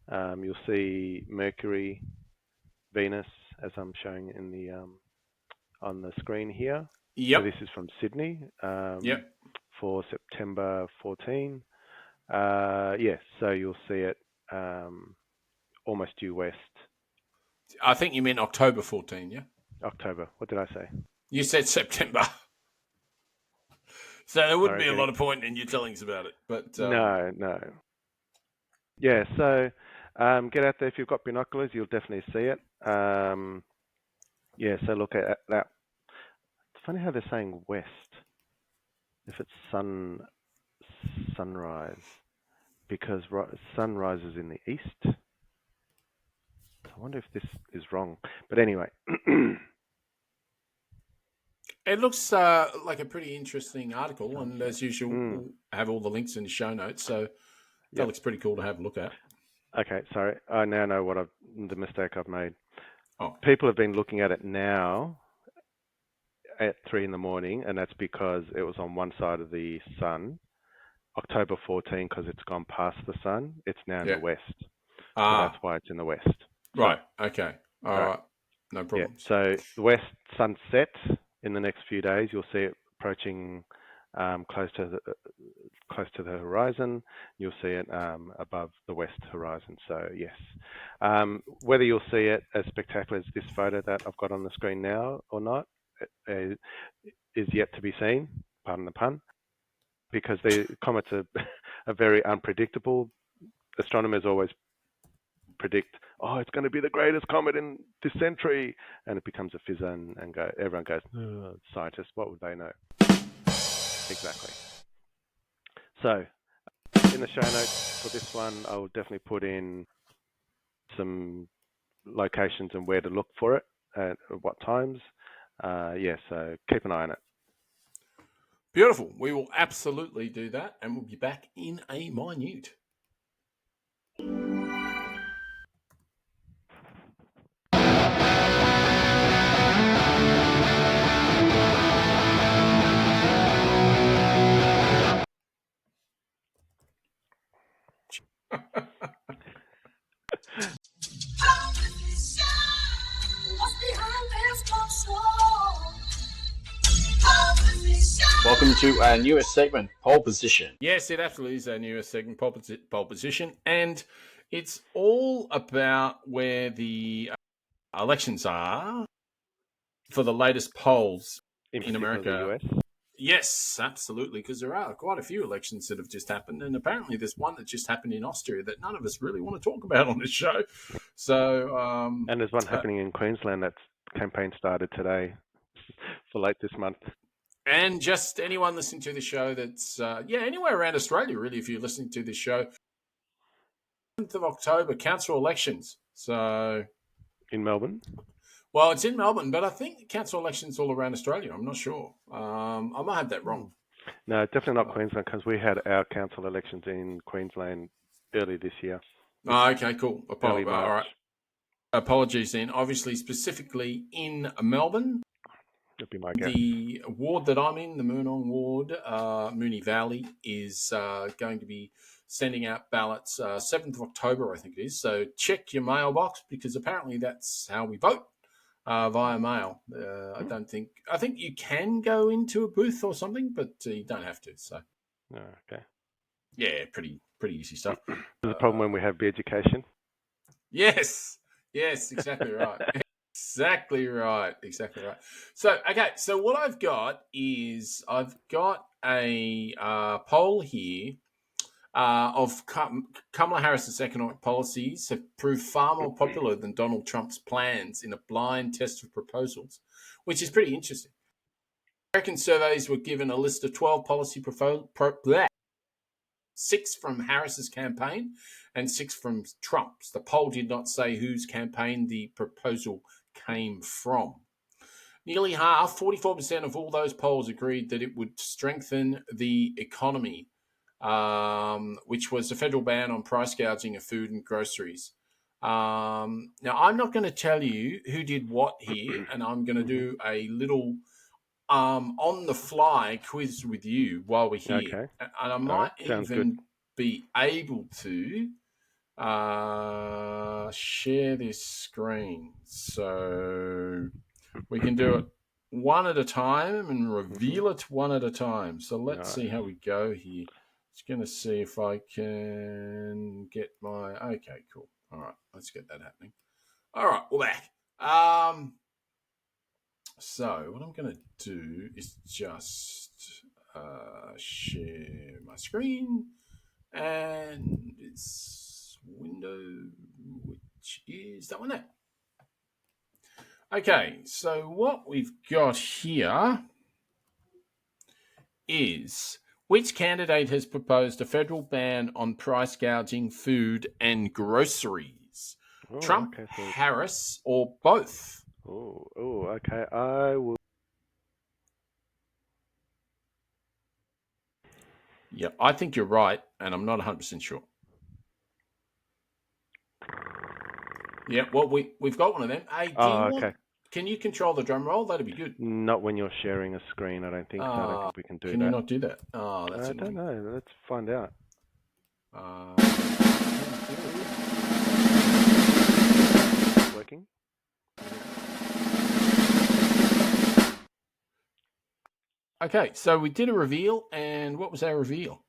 you'll see Mercury, Venus, as I'm showing in the on the screen here. Yep. So this is from Sydney. For September 14. So you'll see it almost due west. I think you meant October 14, yeah? October. What did I say? You said September. So there wouldn't be a lot of point in you telling us about it. But No. Yeah, so get out there. If you've got binoculars, you'll definitely see it. So look at that funny how they're saying west. If it's sunrise, because sun rises in the east. So I wonder if this is wrong. But anyway. It looks like a pretty interesting article, and as usual, we'll have all the links in the show notes. So that looks pretty cool to have a look at. Okay, sorry. I now know the mistake I've made. Oh. People have been looking at it now at 3 a.m, and that's because it was on one side of the sun. October 14, because it's gone past the sun. It's now in the west. So that's why it's in the west. Right. Okay. All right. No problem. Yeah. So the west sunset in the next few days. You'll see it approaching close to the horizon. You'll see it above the west horizon. So yes, whether you'll see it as spectacular as this photo that I've got on the screen now or not is yet to be seen. Pardon the pun. Because the comets are very unpredictable. Astronomers always predict, it's going to be the greatest comet in this century, and it becomes a fizzer, and everyone goes, scientists, what would they know? Exactly. So, in the show notes for this one, I'll definitely put in some locations and where to look for it, at what times. So keep an eye on it. Beautiful. We will absolutely do that, and we'll be back in a minute. Welcome to our newest segment, Poll Position. Yes, it absolutely is our newest segment, Poll Position, and it's all about where the elections are for the latest polls in America. The US. Yes, absolutely, because there are quite a few elections that have just happened, and apparently there's one that just happened in Austria that none of us really want to talk about on this show. So, and there's one happening in Queensland. That campaign started today for late this month. And just anyone listening to the show that's, anywhere around Australia, really, if you're listening to this show. 7th of October, council elections. So, in Melbourne? Well, it's in Melbourne, but I think council elections all around Australia. I'm not sure. I might have that wrong. No, definitely not Queensland, because we had our council elections in Queensland early this year. Oh, okay, cool. Early March. All right. Apologies then. Obviously, specifically in Melbourne. That'd be my guess. The ward that I'm in, the Moonong ward, Moonee Valley, is going to be sending out ballots 7th of October, I think it is. So check your mailbox, because apparently that's how we vote, via mail. I think you can go into a booth or something, but you don't have to. So, okay. Yeah, pretty easy stuff. There's a problem when we have Beerducation. Yes, exactly right. Exactly right. So, okay. So what I've got is I've got a poll here of Kamala Harris's economic policies have proved far more popular than Donald Trump's plans in a blind test of proposals, which is pretty interesting. American surveys were given a list of 12 policy proposals, 6 from Harris's campaign and 6 from Trump's. The poll did not say whose campaign the proposal came from. Nearly half, 44% of all those polls agreed that it would strengthen the economy, which was a federal ban on price gouging of food and groceries. Now, I'm not going to tell you who did what here, and I'm going to do a little on-the-fly quiz with you while we're here. Okay. And I might even be able to share this screen. So we can do it one at a time and reveal it one at a time. So let's see how we go here. Just going to see if I can get my... Okay, cool. All right, let's get that happening. All right, we're back. So what I'm going to do is just share my screen, and it's window, which is that one there. Okay, so what we've got here is, which candidate has proposed a federal ban on price gouging food and groceries? Oh, Trump, okay, so- Harris, or both? Oh, okay. I will. Yeah, I think you're right, and I'm not 100% sure. Yeah, well, we've got one of them. Hey, Okay. Can you control the drum roll? That'd be good. Not when you're sharing a screen. I don't think so. I don't think we can do that. Can you not do that? Oh, that's I don't know. Let's find out. Working? Okay, so we did a reveal, and what was our reveal?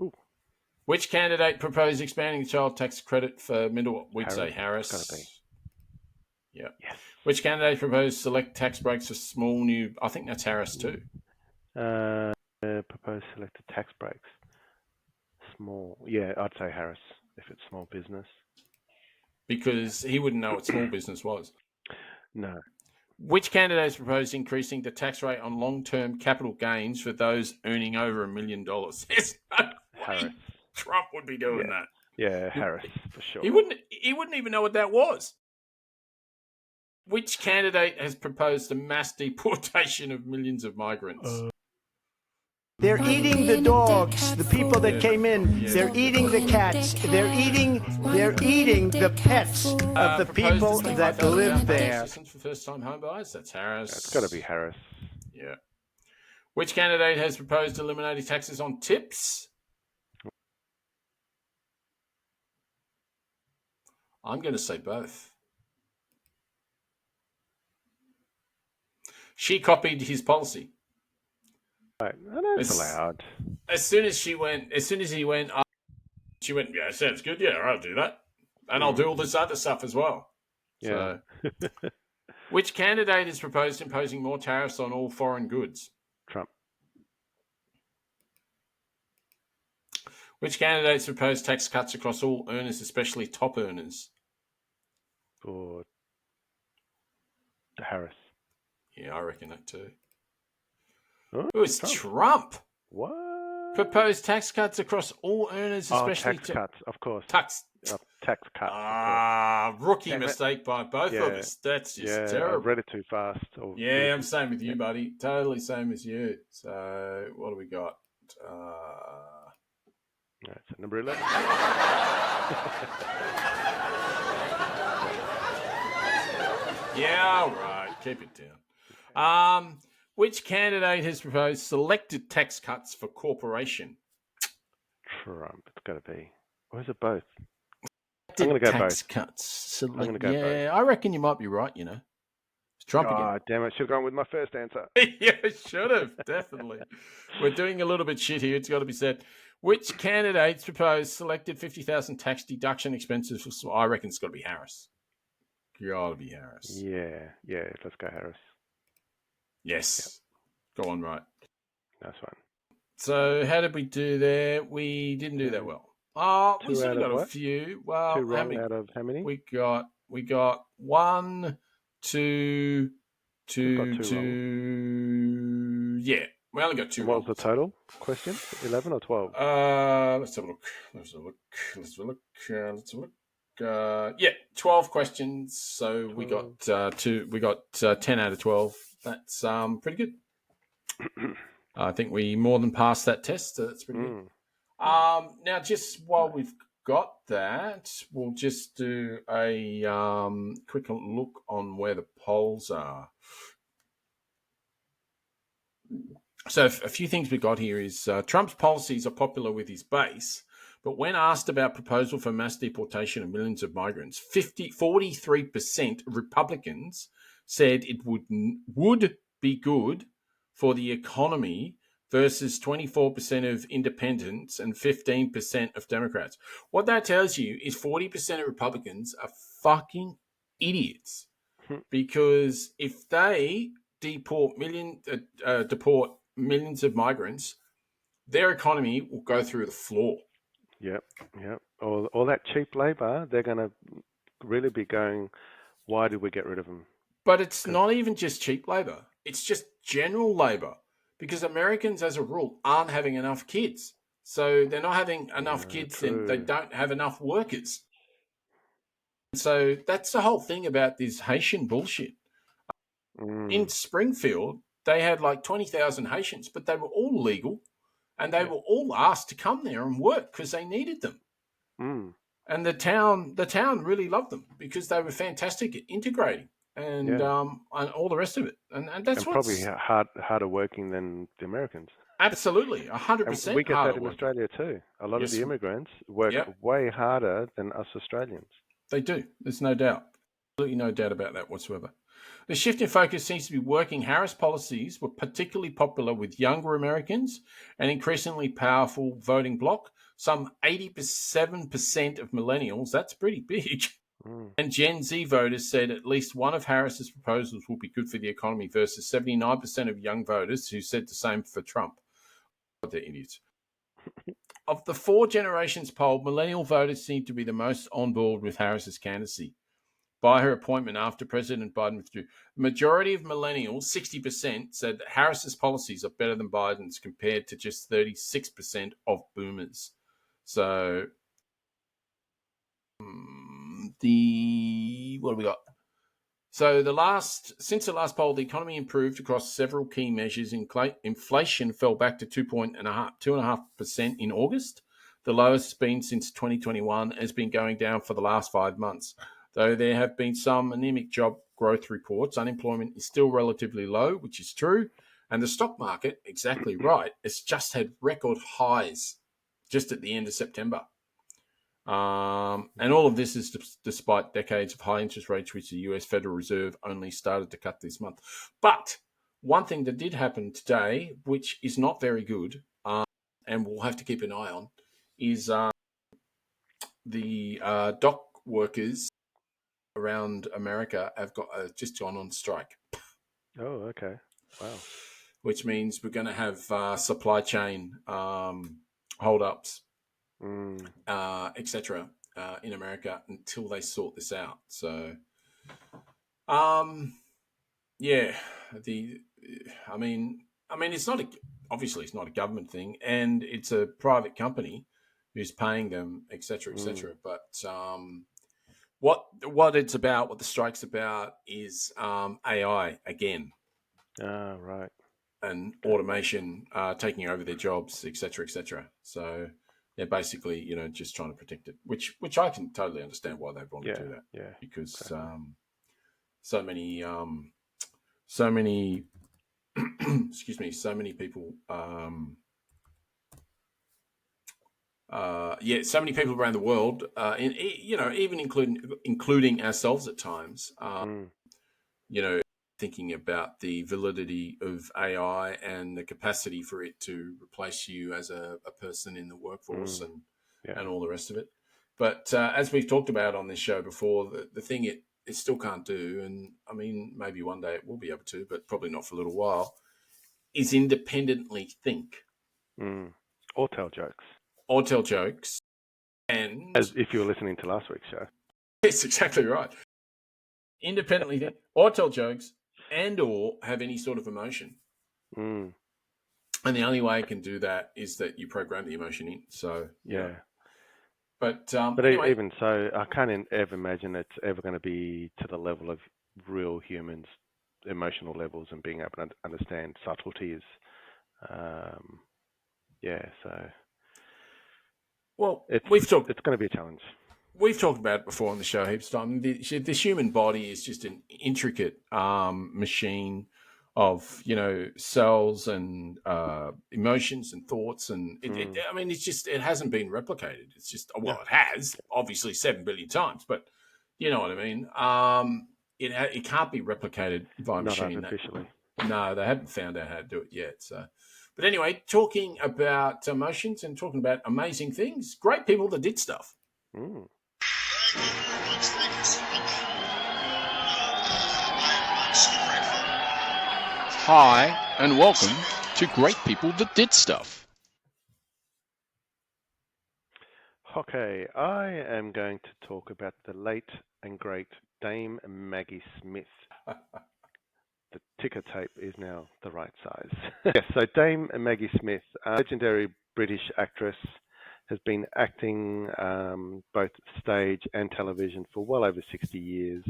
Ooh. Which candidate proposed expanding the child tax credit for middle? We'd Harris. say Harris. It's gotta be. Yeah. Yes. Which candidate proposed select tax breaks for small new? I think that's Harris too. Proposed selected tax breaks. Small. Yeah, I'd say Harris if it's small business. Because he wouldn't know what small business was. No. Which candidate has proposed increasing the tax rate on long-term capital gains for those earning over $1 million? There's no way Harris. Trump would be doing that. Yeah, Harris for sure. He wouldn't even know what that was. Which candidate has proposed the mass deportation of millions of migrants? They're eating the dogs, the people that came in. They're eating the cats. They're eating the pets of the people that live there. For first-time home buyers, that's Harris. It's got to be Harris. Yeah. Which candidate has proposed eliminating taxes on tips? I'm going to say both. She copied his policy. Right. That's allowed. As soon as he went, she went, yeah, sounds good. Yeah, I'll do that. And I'll do all this other stuff as well. Yeah. So, which candidate has proposed imposing more tariffs on all foreign goods? Trump. Which candidates proposed tax cuts across all earners, especially top earners? For Harris. Yeah, I reckon that too. Oh, It was Trump. What? Proposed tax cuts across all earners, especially tax cuts, of course. Tax cuts. Rookie mistake by both of us. That's just terrible. I read it too fast. Yeah, I'm same with you, buddy. Totally same as you. So, what do we got? That's number 11. Yeah, all right. Keep it down. Which candidate has proposed selected tax cuts for corporation? Trump. It's got to be. Or is it both? I'm going to go tax both. Cuts. I'm going to go both. I reckon you might be right, you know. It's Trump again. Oh, damn it. Should have gone with my first answer. Yeah, should have. Definitely. We're doing a little bit shit here. It's got to be said. Which candidates proposed selected 50,000 tax deduction expenses for... I reckon it's got to be Harris. Got to be Harris. Yeah. Let's go Harris. Yes. Yep. Go on, right. Nice one. So how did we do there? We didn't do that well. We still got a few. Well, Two wrong out of how many? We got 1, 2, 2. Yeah, we only got 2. What was the total question? 11 or 12? Let's have a look. Yeah, 12 questions. So 12. We got 2. We got 10 out of 12. That's pretty good. I think we more than passed that test. So that's pretty good. Now, just while we've got that, we'll just do a quick look on where the polls are. So a few things we got here is Trump's policies are popular with his base, but when asked about proposal for mass deportation of millions of migrants, 43% of Republicans said it would be good for the economy versus 24% of independents and 15% of Democrats. What that tells you is 40% of Republicans are fucking idiots. Because if they deport millions of migrants, their economy will go through the floor. Yep. All that cheap labour, they're going to really be going, why did we get rid of them? But it's not even just cheap labour. It's just general labour, because Americans, as a rule, aren't having enough kids. So they're not having enough kids, then they don't have enough workers. So that's the whole thing about this Haitian bullshit. In Springfield, they had like 20,000 Haitians, but they were all legal, and they were all asked to come there and work because they needed them. And the town really loved them because they were fantastic at integrating and all the rest of it. And that's probably harder working than the Americans. Absolutely, 100%. We get that in Australia too. A lot of the immigrants work way harder than us Australians. They do. There's no doubt. Absolutely no doubt about that whatsoever. The shift in focus seems to be working. Harris policies were particularly popular with younger Americans, an increasingly powerful voting bloc. Some 87% of millennials, that's pretty big. And Gen Z voters said at least one of Harris's proposals will be good for the economy versus 79% of young voters who said the same for Trump. They're idiots. Of the 4 generations polled, millennial voters seem to be the most on board with Harris's candidacy. By her appointment after President Biden withdrew, the majority of millennials, 60%, said that Harris's policies are better than Biden's, compared to just 36% of boomers. So, what do we got? So since the last poll, the economy improved across several key measures. Inflation fell back to 2.5% in August. The lowest it's been since 2021, has been going down for the last 5 months. Though there have been some anemic job growth reports, unemployment is still relatively low, which is true. And the stock market, exactly right, it's just had record highs just at the end of September. And all of this is despite decades of high interest rates, which the US Federal Reserve only started to cut this month. But one thing that did happen today, which is not very good, and we'll have to keep an eye on, is the dock workers around America have got just gone on strike. Oh, okay. Wow. Which means we're going to have supply chain hold-ups, etc., in America until they sort this out. So, it's not obviously it's not a government thing, and it's a private company who's paying them, etc., etc. But what it's about, what the strike's about, is AI again. Right. And automation taking over their jobs, etc., etc. So they're basically, just trying to protect it, which I can totally understand why they want to do that. Yeah. Because exactly. so many excuse me, so many people so many people around the world, even including ourselves at times, thinking about the validity of AI and the capacity for it to replace you as a person in the workforce and all the rest of it. But as we've talked about on this show before, the thing it still can't do, and I mean, maybe one day it will be able to, but probably not for a little while, is independently think. Or tell jokes. And as if you were listening to last week's show. That's exactly right. Independently think, or tell jokes, and or have any sort of emotion. And the only way it can do that is that you program the emotion in. So yeah. But anyway. Even so, I can't ever imagine it's ever going to be to the level of real humans' emotional levels and being able to understand subtleties. So. Well, it's going to be a challenge. We've talked about it before on the show heaps of time. The human body is just an intricate machine of, cells and emotions and thoughts. And it hasn't been replicated. It's just, it has, obviously 7 billion times, but you know what I mean? It can't be replicated by a machine. Not artificially. No, they haven't found out how to do it yet. So, but anyway, talking about emotions and talking about amazing things, great people that did stuff. Hi, and welcome to Great People That Did Stuff. Okay, I am going to talk about the late and great Dame Maggie Smith. the ticker tape is now the right size. Yes, so Dame Maggie Smith, a legendary British actress, has been acting both stage and television for well over 60 years.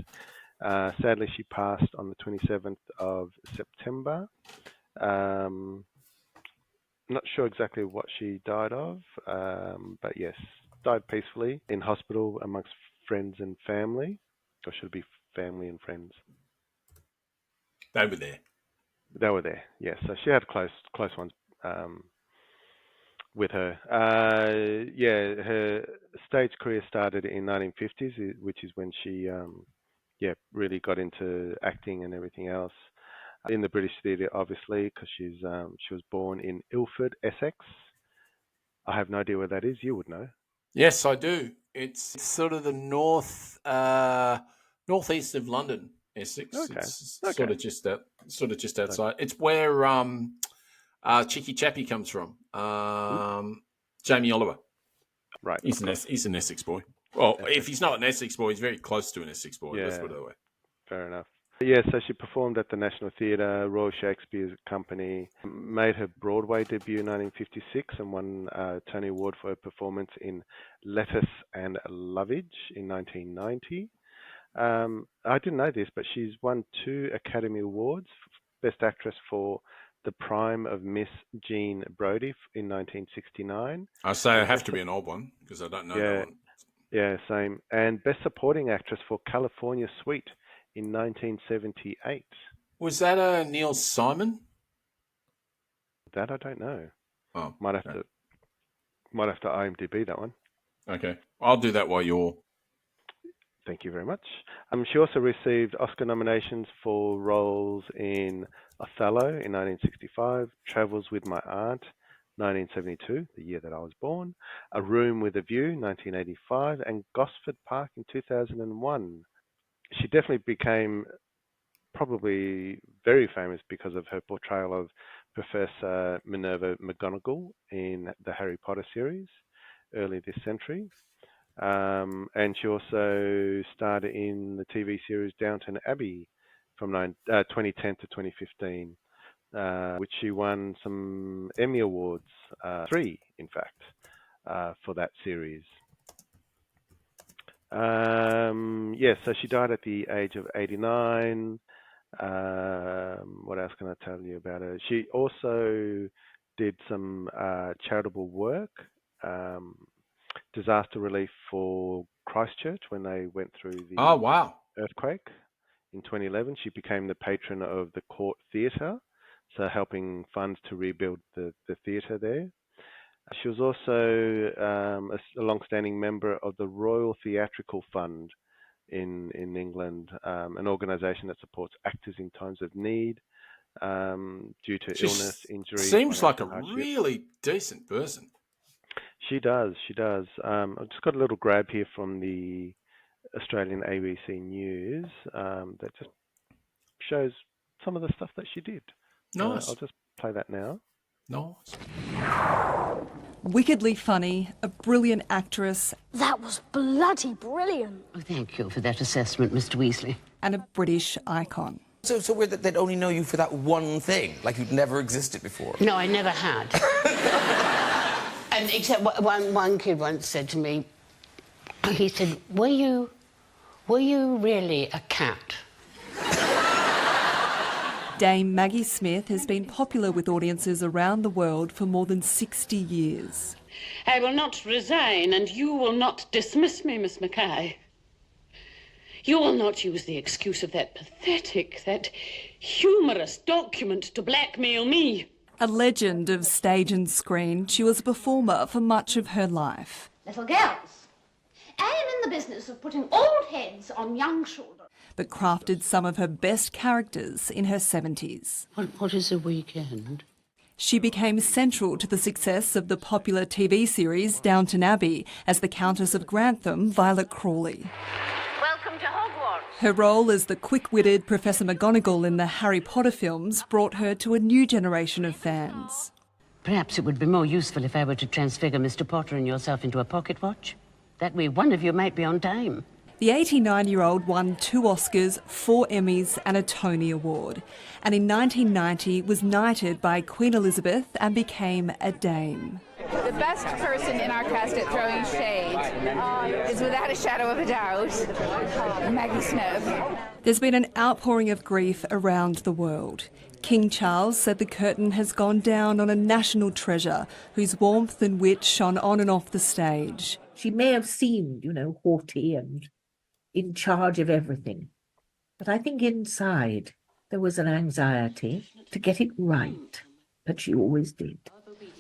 Sadly, she passed on the 27th of September. Not sure exactly what she died of, but yes, died peacefully in hospital amongst friends and family, or should it be family and friends? They were there. They were there, yes. So she had close ones with her. Her stage career started in 1950s, which is when she, really got into acting and everything else. In the British theatre, obviously, because she was born in Ilford, Essex. I have no idea where that is. You would know. Yes, I do. It's sort of the northeast of London, Essex. Okay. It's sort of just outside. It's where Chicky Chappie comes from. Jamie Oliver. Right. He's an Essex boy. Well, if he's not an Essex boy, he's very close to an Essex boy. Yeah. Let's put it that way. Fair enough. Yeah, so she performed at the National Theatre, Royal Shakespeare Company, made her Broadway debut in 1956 and won a Tony Award for her performance in Lettuce and Lovage in 1990. I didn't know this, but she's won 2 Academy Awards, Best Actress for The Prime of Miss Jean Brodie in 1969. I say it have to be an old one because I don't know that one. Yeah, same. And Best Supporting Actress for California Suite in 1978. Was that Neil Simon? That I don't know. Oh, might have to IMDb that one. Okay, I'll do that while you're. Thank you very much. She also received Oscar nominations for roles in Othello in 1965, Travels with My Aunt, 1972, the year that I was born, A Room with a View, 1985, and Gosford Park in 2001. She definitely became probably very famous because of her portrayal of Professor Minerva McGonagall in the Harry Potter series early this century. And she also starred in the TV series Downton Abbey from 2010 to 2015, which she won some Emmy Awards, 3 in fact, for that series. So she died at the age of 89. What else can I tell you about her? She also did some charitable work, disaster relief for Christchurch when they went through the earthquake in 2011. She became the patron of the Court Theatre, so helping funds to rebuild the theatre there. She was also a long-standing member of the Royal Theatrical Fund in England, an organisation that supports actors in times of need due to illness, injury. Seems like a really decent person. She does. I've just got a little grab here from the Australian ABC News that just shows some of the stuff that she did. Nice. I'll just play that now. Nice. Wickedly funny, a brilliant actress. That was bloody brilliant. Oh, thank you for that assessment, Mr. Weasley. And a British icon. So weird that they'd only know you for that one thing, like you'd never existed before. No, I never had. And except one kid once said to me, he said, were you really a cat? Dame Maggie Smith has been popular with audiences around the world for more than 60 years. I will not resign, and you will not dismiss me, Miss Mackay. You will not use the excuse of that pathetic, that humorous document to blackmail me. A legend of stage and screen, she was a performer for much of her life. Little girls, I am in the business of putting old heads on young shoulders. But crafted some of her best characters in her 70s. What is a weekend? She became central to the success of the popular TV series Downton Abbey as the Countess of Grantham, Violet Crawley. Welcome to Hogwarts. Her role as the quick-witted Professor McGonagall in the Harry Potter films brought her to a new generation of fans. Perhaps it would be more useful if I were to transfigure Mr. Potter and yourself into a pocket watch. That way one of you might be on time. The 89-year-old won 2 Oscars, 4 Emmys and a Tony Award, and in 1990 was knighted by Queen Elizabeth and became a dame. The best person in our cast at throwing shade is, without a shadow of a doubt, Maggie Smith. There's been an outpouring of grief around the world. King Charles said the curtain has gone down on a national treasure whose warmth and wit shone on and off the stage. She may have seemed, haughty and in charge of everything, but I think inside there was an anxiety to get it right, but she always did.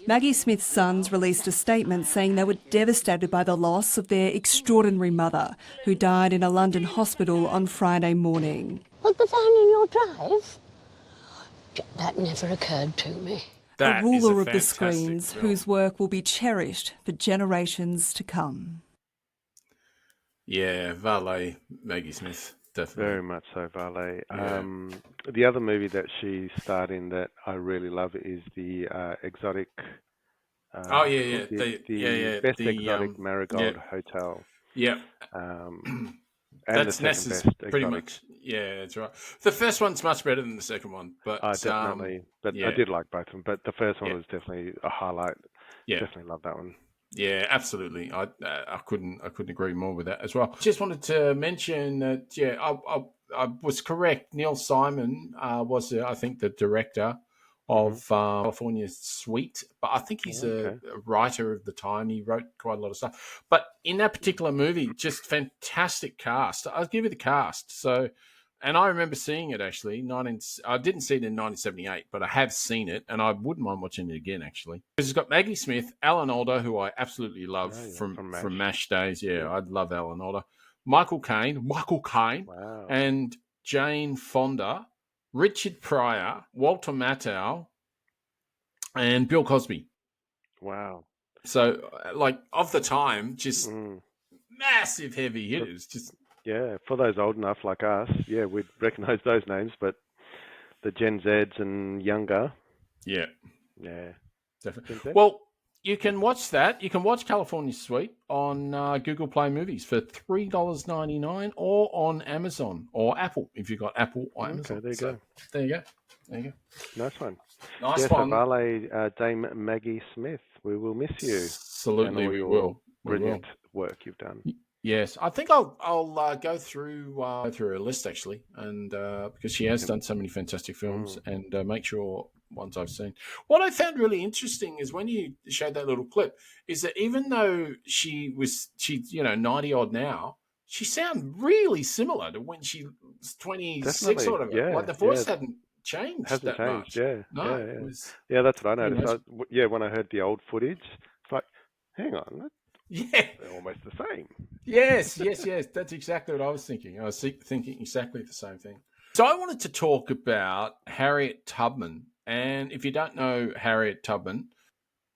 Maggie Smith's sons released a statement saying they were devastated by the loss of their extraordinary mother, who died in a London hospital on Friday morning. Put the fan in your drive? That never occurred to me. A ruler of the screens whose work will be cherished for generations to come. Yeah, Vale, Maggie Smith, definitely. Very much so, Vale. Yeah. The other movie that she starred in that I really love is the exotic. The Best Exotic Marigold Hotel. Yeah. And that's the Ness's second best pretty exotic. much. Yeah, that's right. The first one's much better than the second one, but definitely. But I did like both of them. But the first one was definitely a highlight. Yeah, definitely love that one. Yeah, absolutely. I couldn't agree more with that as well. Just wanted to mention that I was correct. Neil Simon was I think the director of California Suite, but I think he's a writer of the time. He wrote quite a lot of stuff. But in that particular movie, just fantastic cast. I'll give you the cast. So, and I remember seeing it actually. I didn't see it in 1978, but I have seen it, and I wouldn't mind watching it again actually. Because it's got Maggie Smith, Alan Alda, who I absolutely love from MASH days. Yeah, I love Alan Alda. Michael Caine, wow. And Jane Fonda, Richard Pryor, Walter Matthau, and Bill Cosby. Wow. So, like, of the time, just massive heavy hitters. Just yeah, for those old enough like us, we'd recognise those names, but the Gen Zs and younger. Yeah. Yeah. Definitely. Well, you can watch that. You can watch California Suite on Google Play Movies for $3.99 or on Amazon or Apple if you've got Apple or Amazon. Okay, there you go. Nice one. Nice one. So Vale, Dame Maggie Smith, we will miss you. Absolutely, we will. Brilliant work you've done. Yes, I think I'll go through her list actually, and because she has done so many fantastic films, and make sure ones I've seen. What I found really interesting is when you showed that little clip, is that even though she's 90 odd now, she sounds really similar to when she was 26 or whatever. Yeah, like the voice hadn't changed hasn't that changed. much. Yeah, No, yeah. it was, that's what I noticed. When I heard the old footage, it's like, hang on, they're almost the same. Yes. That's exactly what I was thinking. I was thinking exactly the same thing. So I wanted to talk about Harriet Tubman. And if you don't know Harriet Tubman,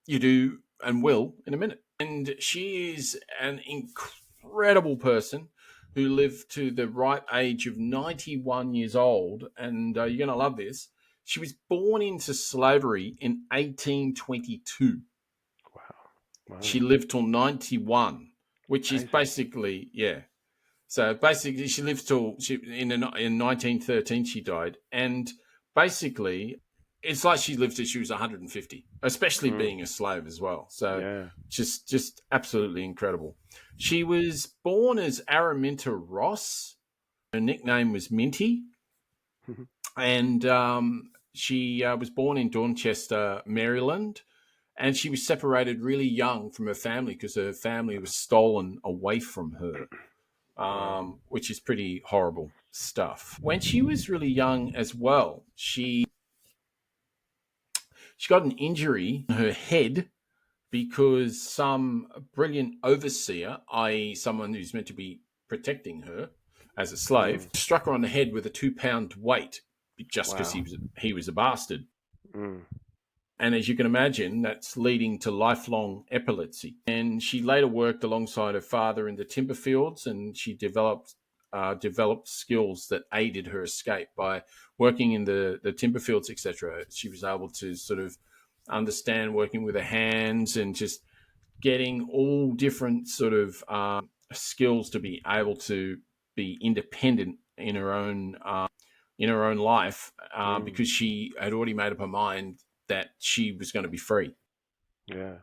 you do and will in a minute. And she is an incredible person who lived to the ripe age of 91 years old. And you're going to love this. She was born into slavery in 1822. Wow. She lived till 91, which is basically, So basically, she lived till in 1913 she died. And basically, it's like she lived till she was 150, especially being a slave as well. So just absolutely incredible. She was born as Araminta Ross. Her nickname was Minty. And she was born in Dorchester, Maryland. And she was separated really young from her family because her family was stolen away from her, which is pretty horrible stuff. When she was really young as well, she got an injury in her head because some brilliant overseer, i.e. someone who's meant to be protecting her as a slave, struck her on the head with a 2-pound weight just because he was a bastard. And as you can imagine, that's leading to lifelong epilepsy. And she later worked alongside her father in the timber fields, and she developed skills that aided her escape by working in the timber fields, etc. She was able to sort of understand working with her hands and just getting all different sort of skills to be able to be independent in her own life, because she had already made up her mind that she was going to be free. Yeah.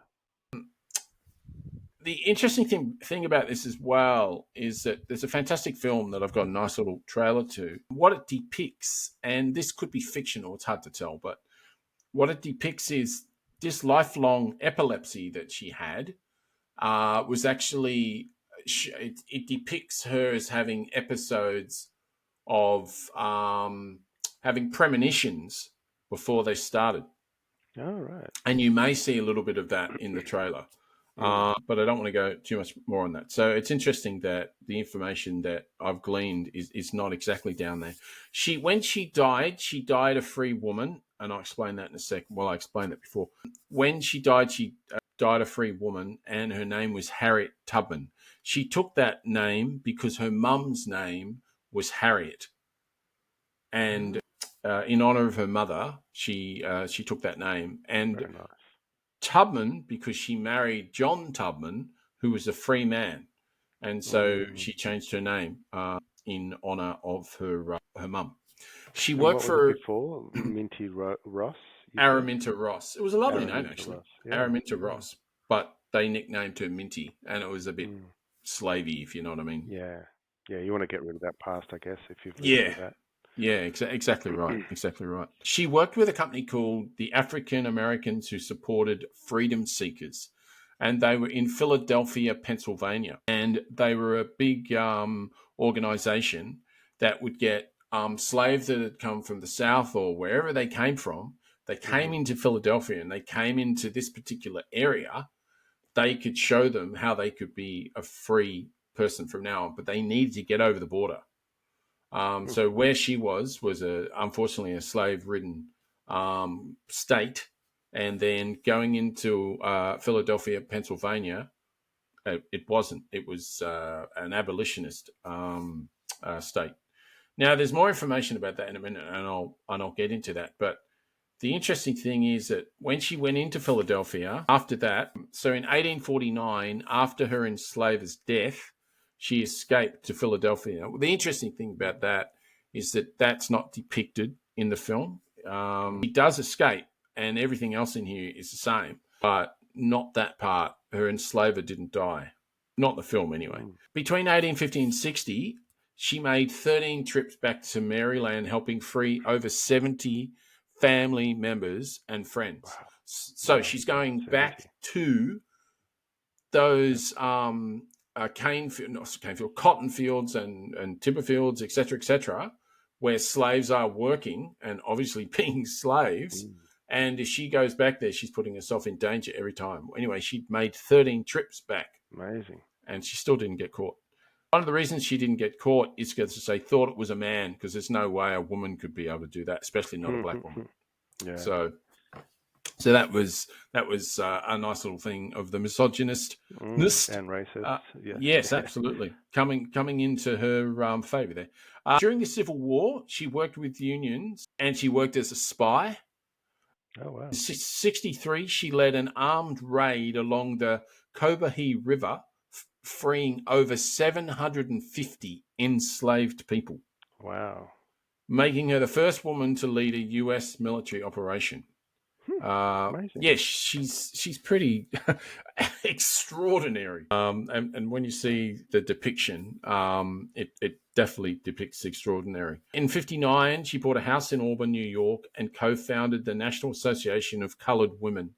The interesting thing about this as well is that there's a fantastic film that I've got a nice little trailer to. What it depicts, and this could be fictional, it's hard to tell, but what it depicts is this lifelong epilepsy that she had was actually, it depicts her as having episodes of having premonitions before they started. Oh, right. And you may see a little bit of that in the trailer. But I don't want to go too much more on that. So it's interesting that the information that I've gleaned is not exactly down there. When she died a free woman, and I'll explain that in a second. Well, I explained that before. When she died a free woman, and her name was Harriet Tubman. She took that name because her mum's name was Harriet, and in honor of her mother, she took that name. And very nice. Tubman, because she married John Tubman, who was a free man, and so she changed her name in honor of her mum. She worked for before Minty Ross. Araminta Ross. It was a lovely name, actually. Yeah. Araminta Ross, but they nicknamed her Minty, and it was a bit slavey, if you know what I mean. Yeah, you want to get rid of that past, I guess, if you've lived with that. Yeah, exactly right. Exactly right. She worked with a company called the African Americans Who Supported Freedom Seekers, and they were in Philadelphia, Pennsylvania. And they were a big organization that would get slaves that had come from the South or wherever they came from. They came into Philadelphia and they came into this particular area. They could show them how they could be a free person from now on, but they needed to get over the border. So where she was unfortunately a slave-ridden state, and then going into Philadelphia, Pennsylvania, it wasn't. It was an abolitionist state. Now, there's more information about that in a minute, and I'll get into that. But the interesting thing is that when she went into Philadelphia, after that, so in 1849, after her enslaver's death, she escaped to Philadelphia. The interesting thing about that is that that's not depicted in the film. He does escape, and everything else in here is the same, but not that part. Her enslaver didn't die. Not the film, anyway. Between 1850 and 60, she made 13 trips back to Maryland, helping free over 70 family members and friends. Wow. So she's going 70. Back to those cotton fields and timber fields, etc., where slaves are working and obviously being slaves. And if she goes back there, she's putting herself in danger every time. Anyway, she made 13 trips back. Amazing. And she still didn't get caught. One of the reasons she didn't get caught is because they thought it was a man, because there's no way a woman could be able to do that, especially not a black woman. Yeah. So that was a nice little thing of the misogynist and racist. Yes, absolutely. Coming into her favour there. During the Civil War, she worked with unions and she worked as a spy. Oh, wow. In 1963, she led an armed raid along the Combahee River, freeing over 750 enslaved people. Wow. Making her the first woman to lead a U.S. military operation. Amazing. Yes, she's pretty extraordinary. And when you see the depiction, it definitely depicts extraordinary. In 1959, she bought a house in Auburn, New York, and co-founded the National Association of Colored Women.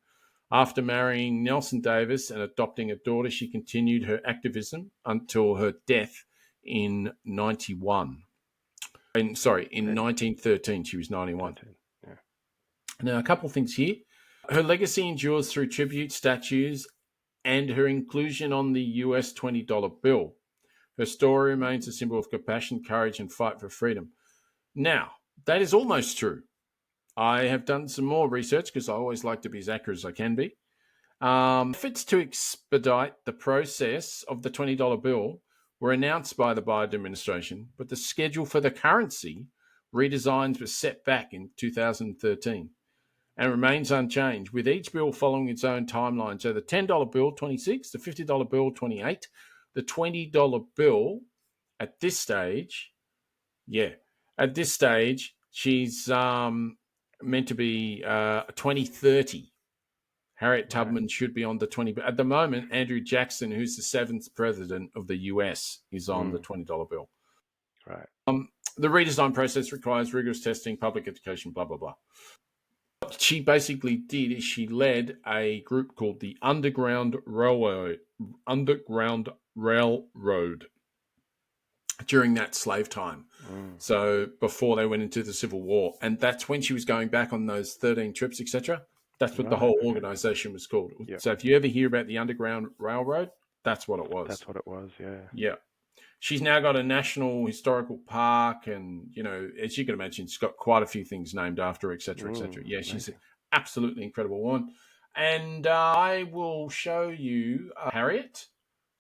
After marrying Nelson Davis and adopting a daughter, she continued her activism until her death in 1913. She was 91. Yeah. Now, a couple of things here. Her legacy endures through tribute statues and her inclusion on the US $20 bill. Her story remains a symbol of compassion, courage, and fight for freedom. Now, that is almost true. I have done some more research because I always like to be as accurate as I can be. Efforts to expedite the process of the $20 bill were announced by the Biden administration, but the schedule for the currency redesigns was set back in 2013 and remains unchanged, with each bill following its own timeline. So the $10 bill, 26, the $50 bill, 28, the $20 bill at this stage, she's meant to be 2030. Harriet Tubman should be on the 20. But at the moment, Andrew Jackson, who's the 7th president of the US, is on the $20 bill. Right. The redesign process requires rigorous testing, public education, blah, blah, blah. What she basically did is she led a group called the Underground Railroad during that slave time. So before they went into the Civil War. And that's when she was going back on those 13 trips, etc. That's what the whole organization was called. Yep. So if you ever hear about the Underground Railroad, that's what it was. That's what it was, yeah. Yeah. She's now got a national historical park, and, you know, as you can imagine, she's got quite a few things named after her, etc., etc. Yeah, she's an absolutely incredible woman. And I will show you Harriet,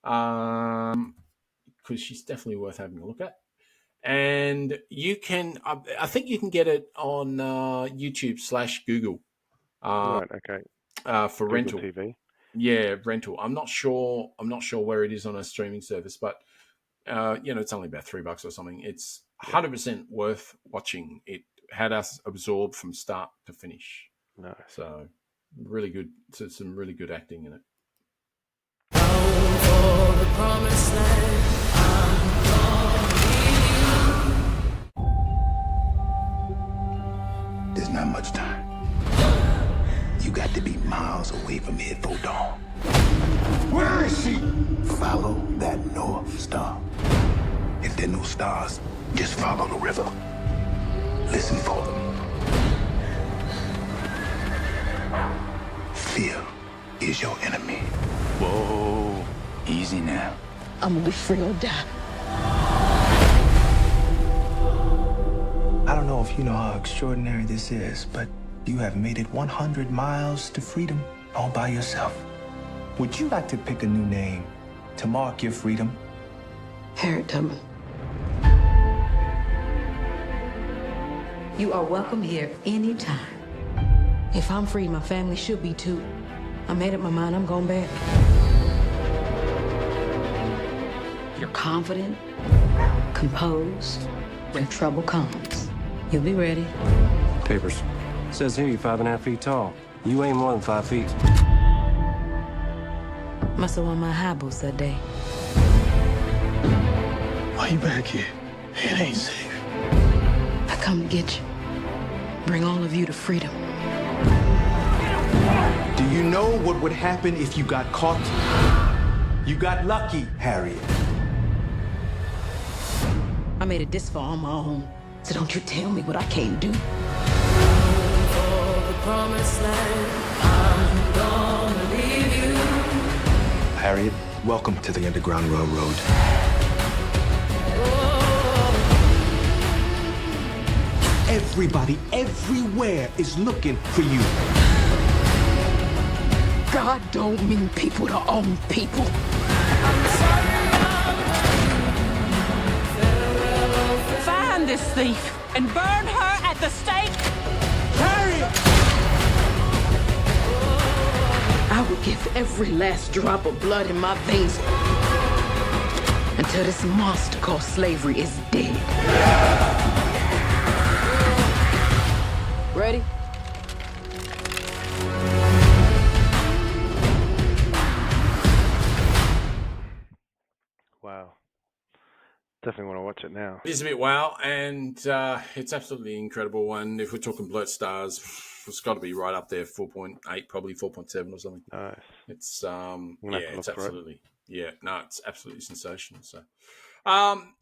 because she's definitely worth having a look at. And you can, I think you can get it on YouTube/Google. Right, okay. For Google rental. TV. Yeah, rental. I'm not sure where it is on a streaming service, but you know, it's only about $3 or something. It's 100% worth watching. It had us absorbed from start to finish. Nice. So really good. So some really good acting in it. There's not much time. You got to be miles away from here before dawn. Where is she? Follow that North Star. If there are no stars, just follow the river. Listen for them. Fear is your enemy. Whoa, easy now. I'm gonna be free or die. I don't know if you know how extraordinary this is, but you have made it 100 miles to freedom all by yourself. Would you like to pick a new name to mark your freedom? Harriet Tubman. You are welcome here anytime. If I'm free, my family should be too. I made up my mind, I'm going back. You're confident, composed. When trouble comes, you'll be ready. Papers. Says here you're 5.5 feet tall. You ain't more than 5 feet. Must have won my high boots that day. Why you back here? It ain't safe. I come to get you. Bring all of you to freedom. Do you know what would happen if you got caught? You got lucky, Harriet. I made it this far on my own, so don't you tell me what I can't do. Harriet, welcome to the Underground Railroad. Everybody, everywhere is looking for you. God don't mean people to own people. Find this thief and burn her at the stake. Harriet! I would give every last drop of blood in my veins until this monster called slavery is dead. Ready? Wow. Definitely want to watch it now. It is a bit wow, and it's absolutely incredible one. If we're talking Blurtstars, it's got to be right up there, 4.8, probably 4.7 or something. Nice. It's it's absolutely it's absolutely sensational. So,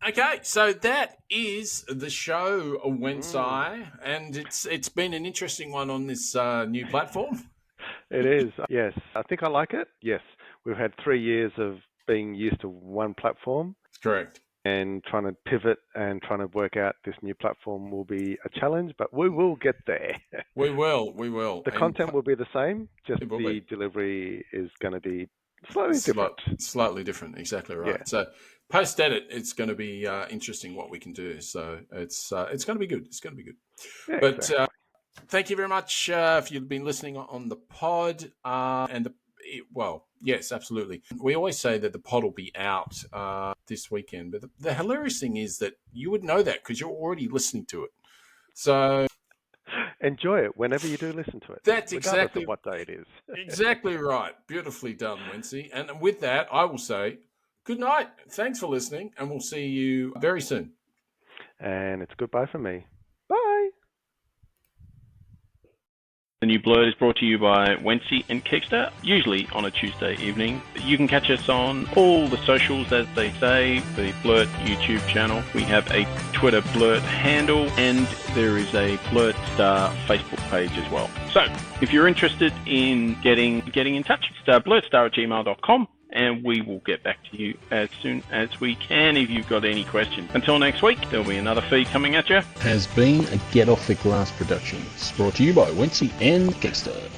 okay, so that is the show, Wencee, and it's been an interesting one on this new platform. It is, yes. I think I like it. Yes, we've had 3 years of being used to one platform. Correct. And trying to pivot and trying to work out this new platform will be a challenge, but we will get there. We will. The content will be the same, just the delivery is going to be slightly different. Slightly different, exactly right. Yeah. So post-edit, it's going to be interesting what we can do. So it's going to be good. It's going to be good. Yeah, but thank you very much if you've been listening on the pod. And Well, yes, absolutely. We always say that the pod will be out this weekend, but the hilarious thing is that you would know that because you're already listening to it. So enjoy it whenever you do listen to it. That's regardless exactly of what day it is. Exactly right. Beautifully done, Wencee. And with that, I will say good night. Thanks for listening, and we'll see you very soon. And it's goodbye from me. Bye. The New Blurt is brought to you by Wencee and Kegsta, usually on a Tuesday evening. You can catch us on all the socials, as they say, the Blurt YouTube channel. We have a Twitter Blurt handle, and there is a Blurtstar Facebook page as well. So, if you're interested in getting in touch, it's blurtstar@gmail.com, and we will get back to you as soon as we can if you've got any questions. Until next week, there'll be another feed coming at you. Has been a Get Off the Grass production. It's brought to you by Wencee and Kegsta.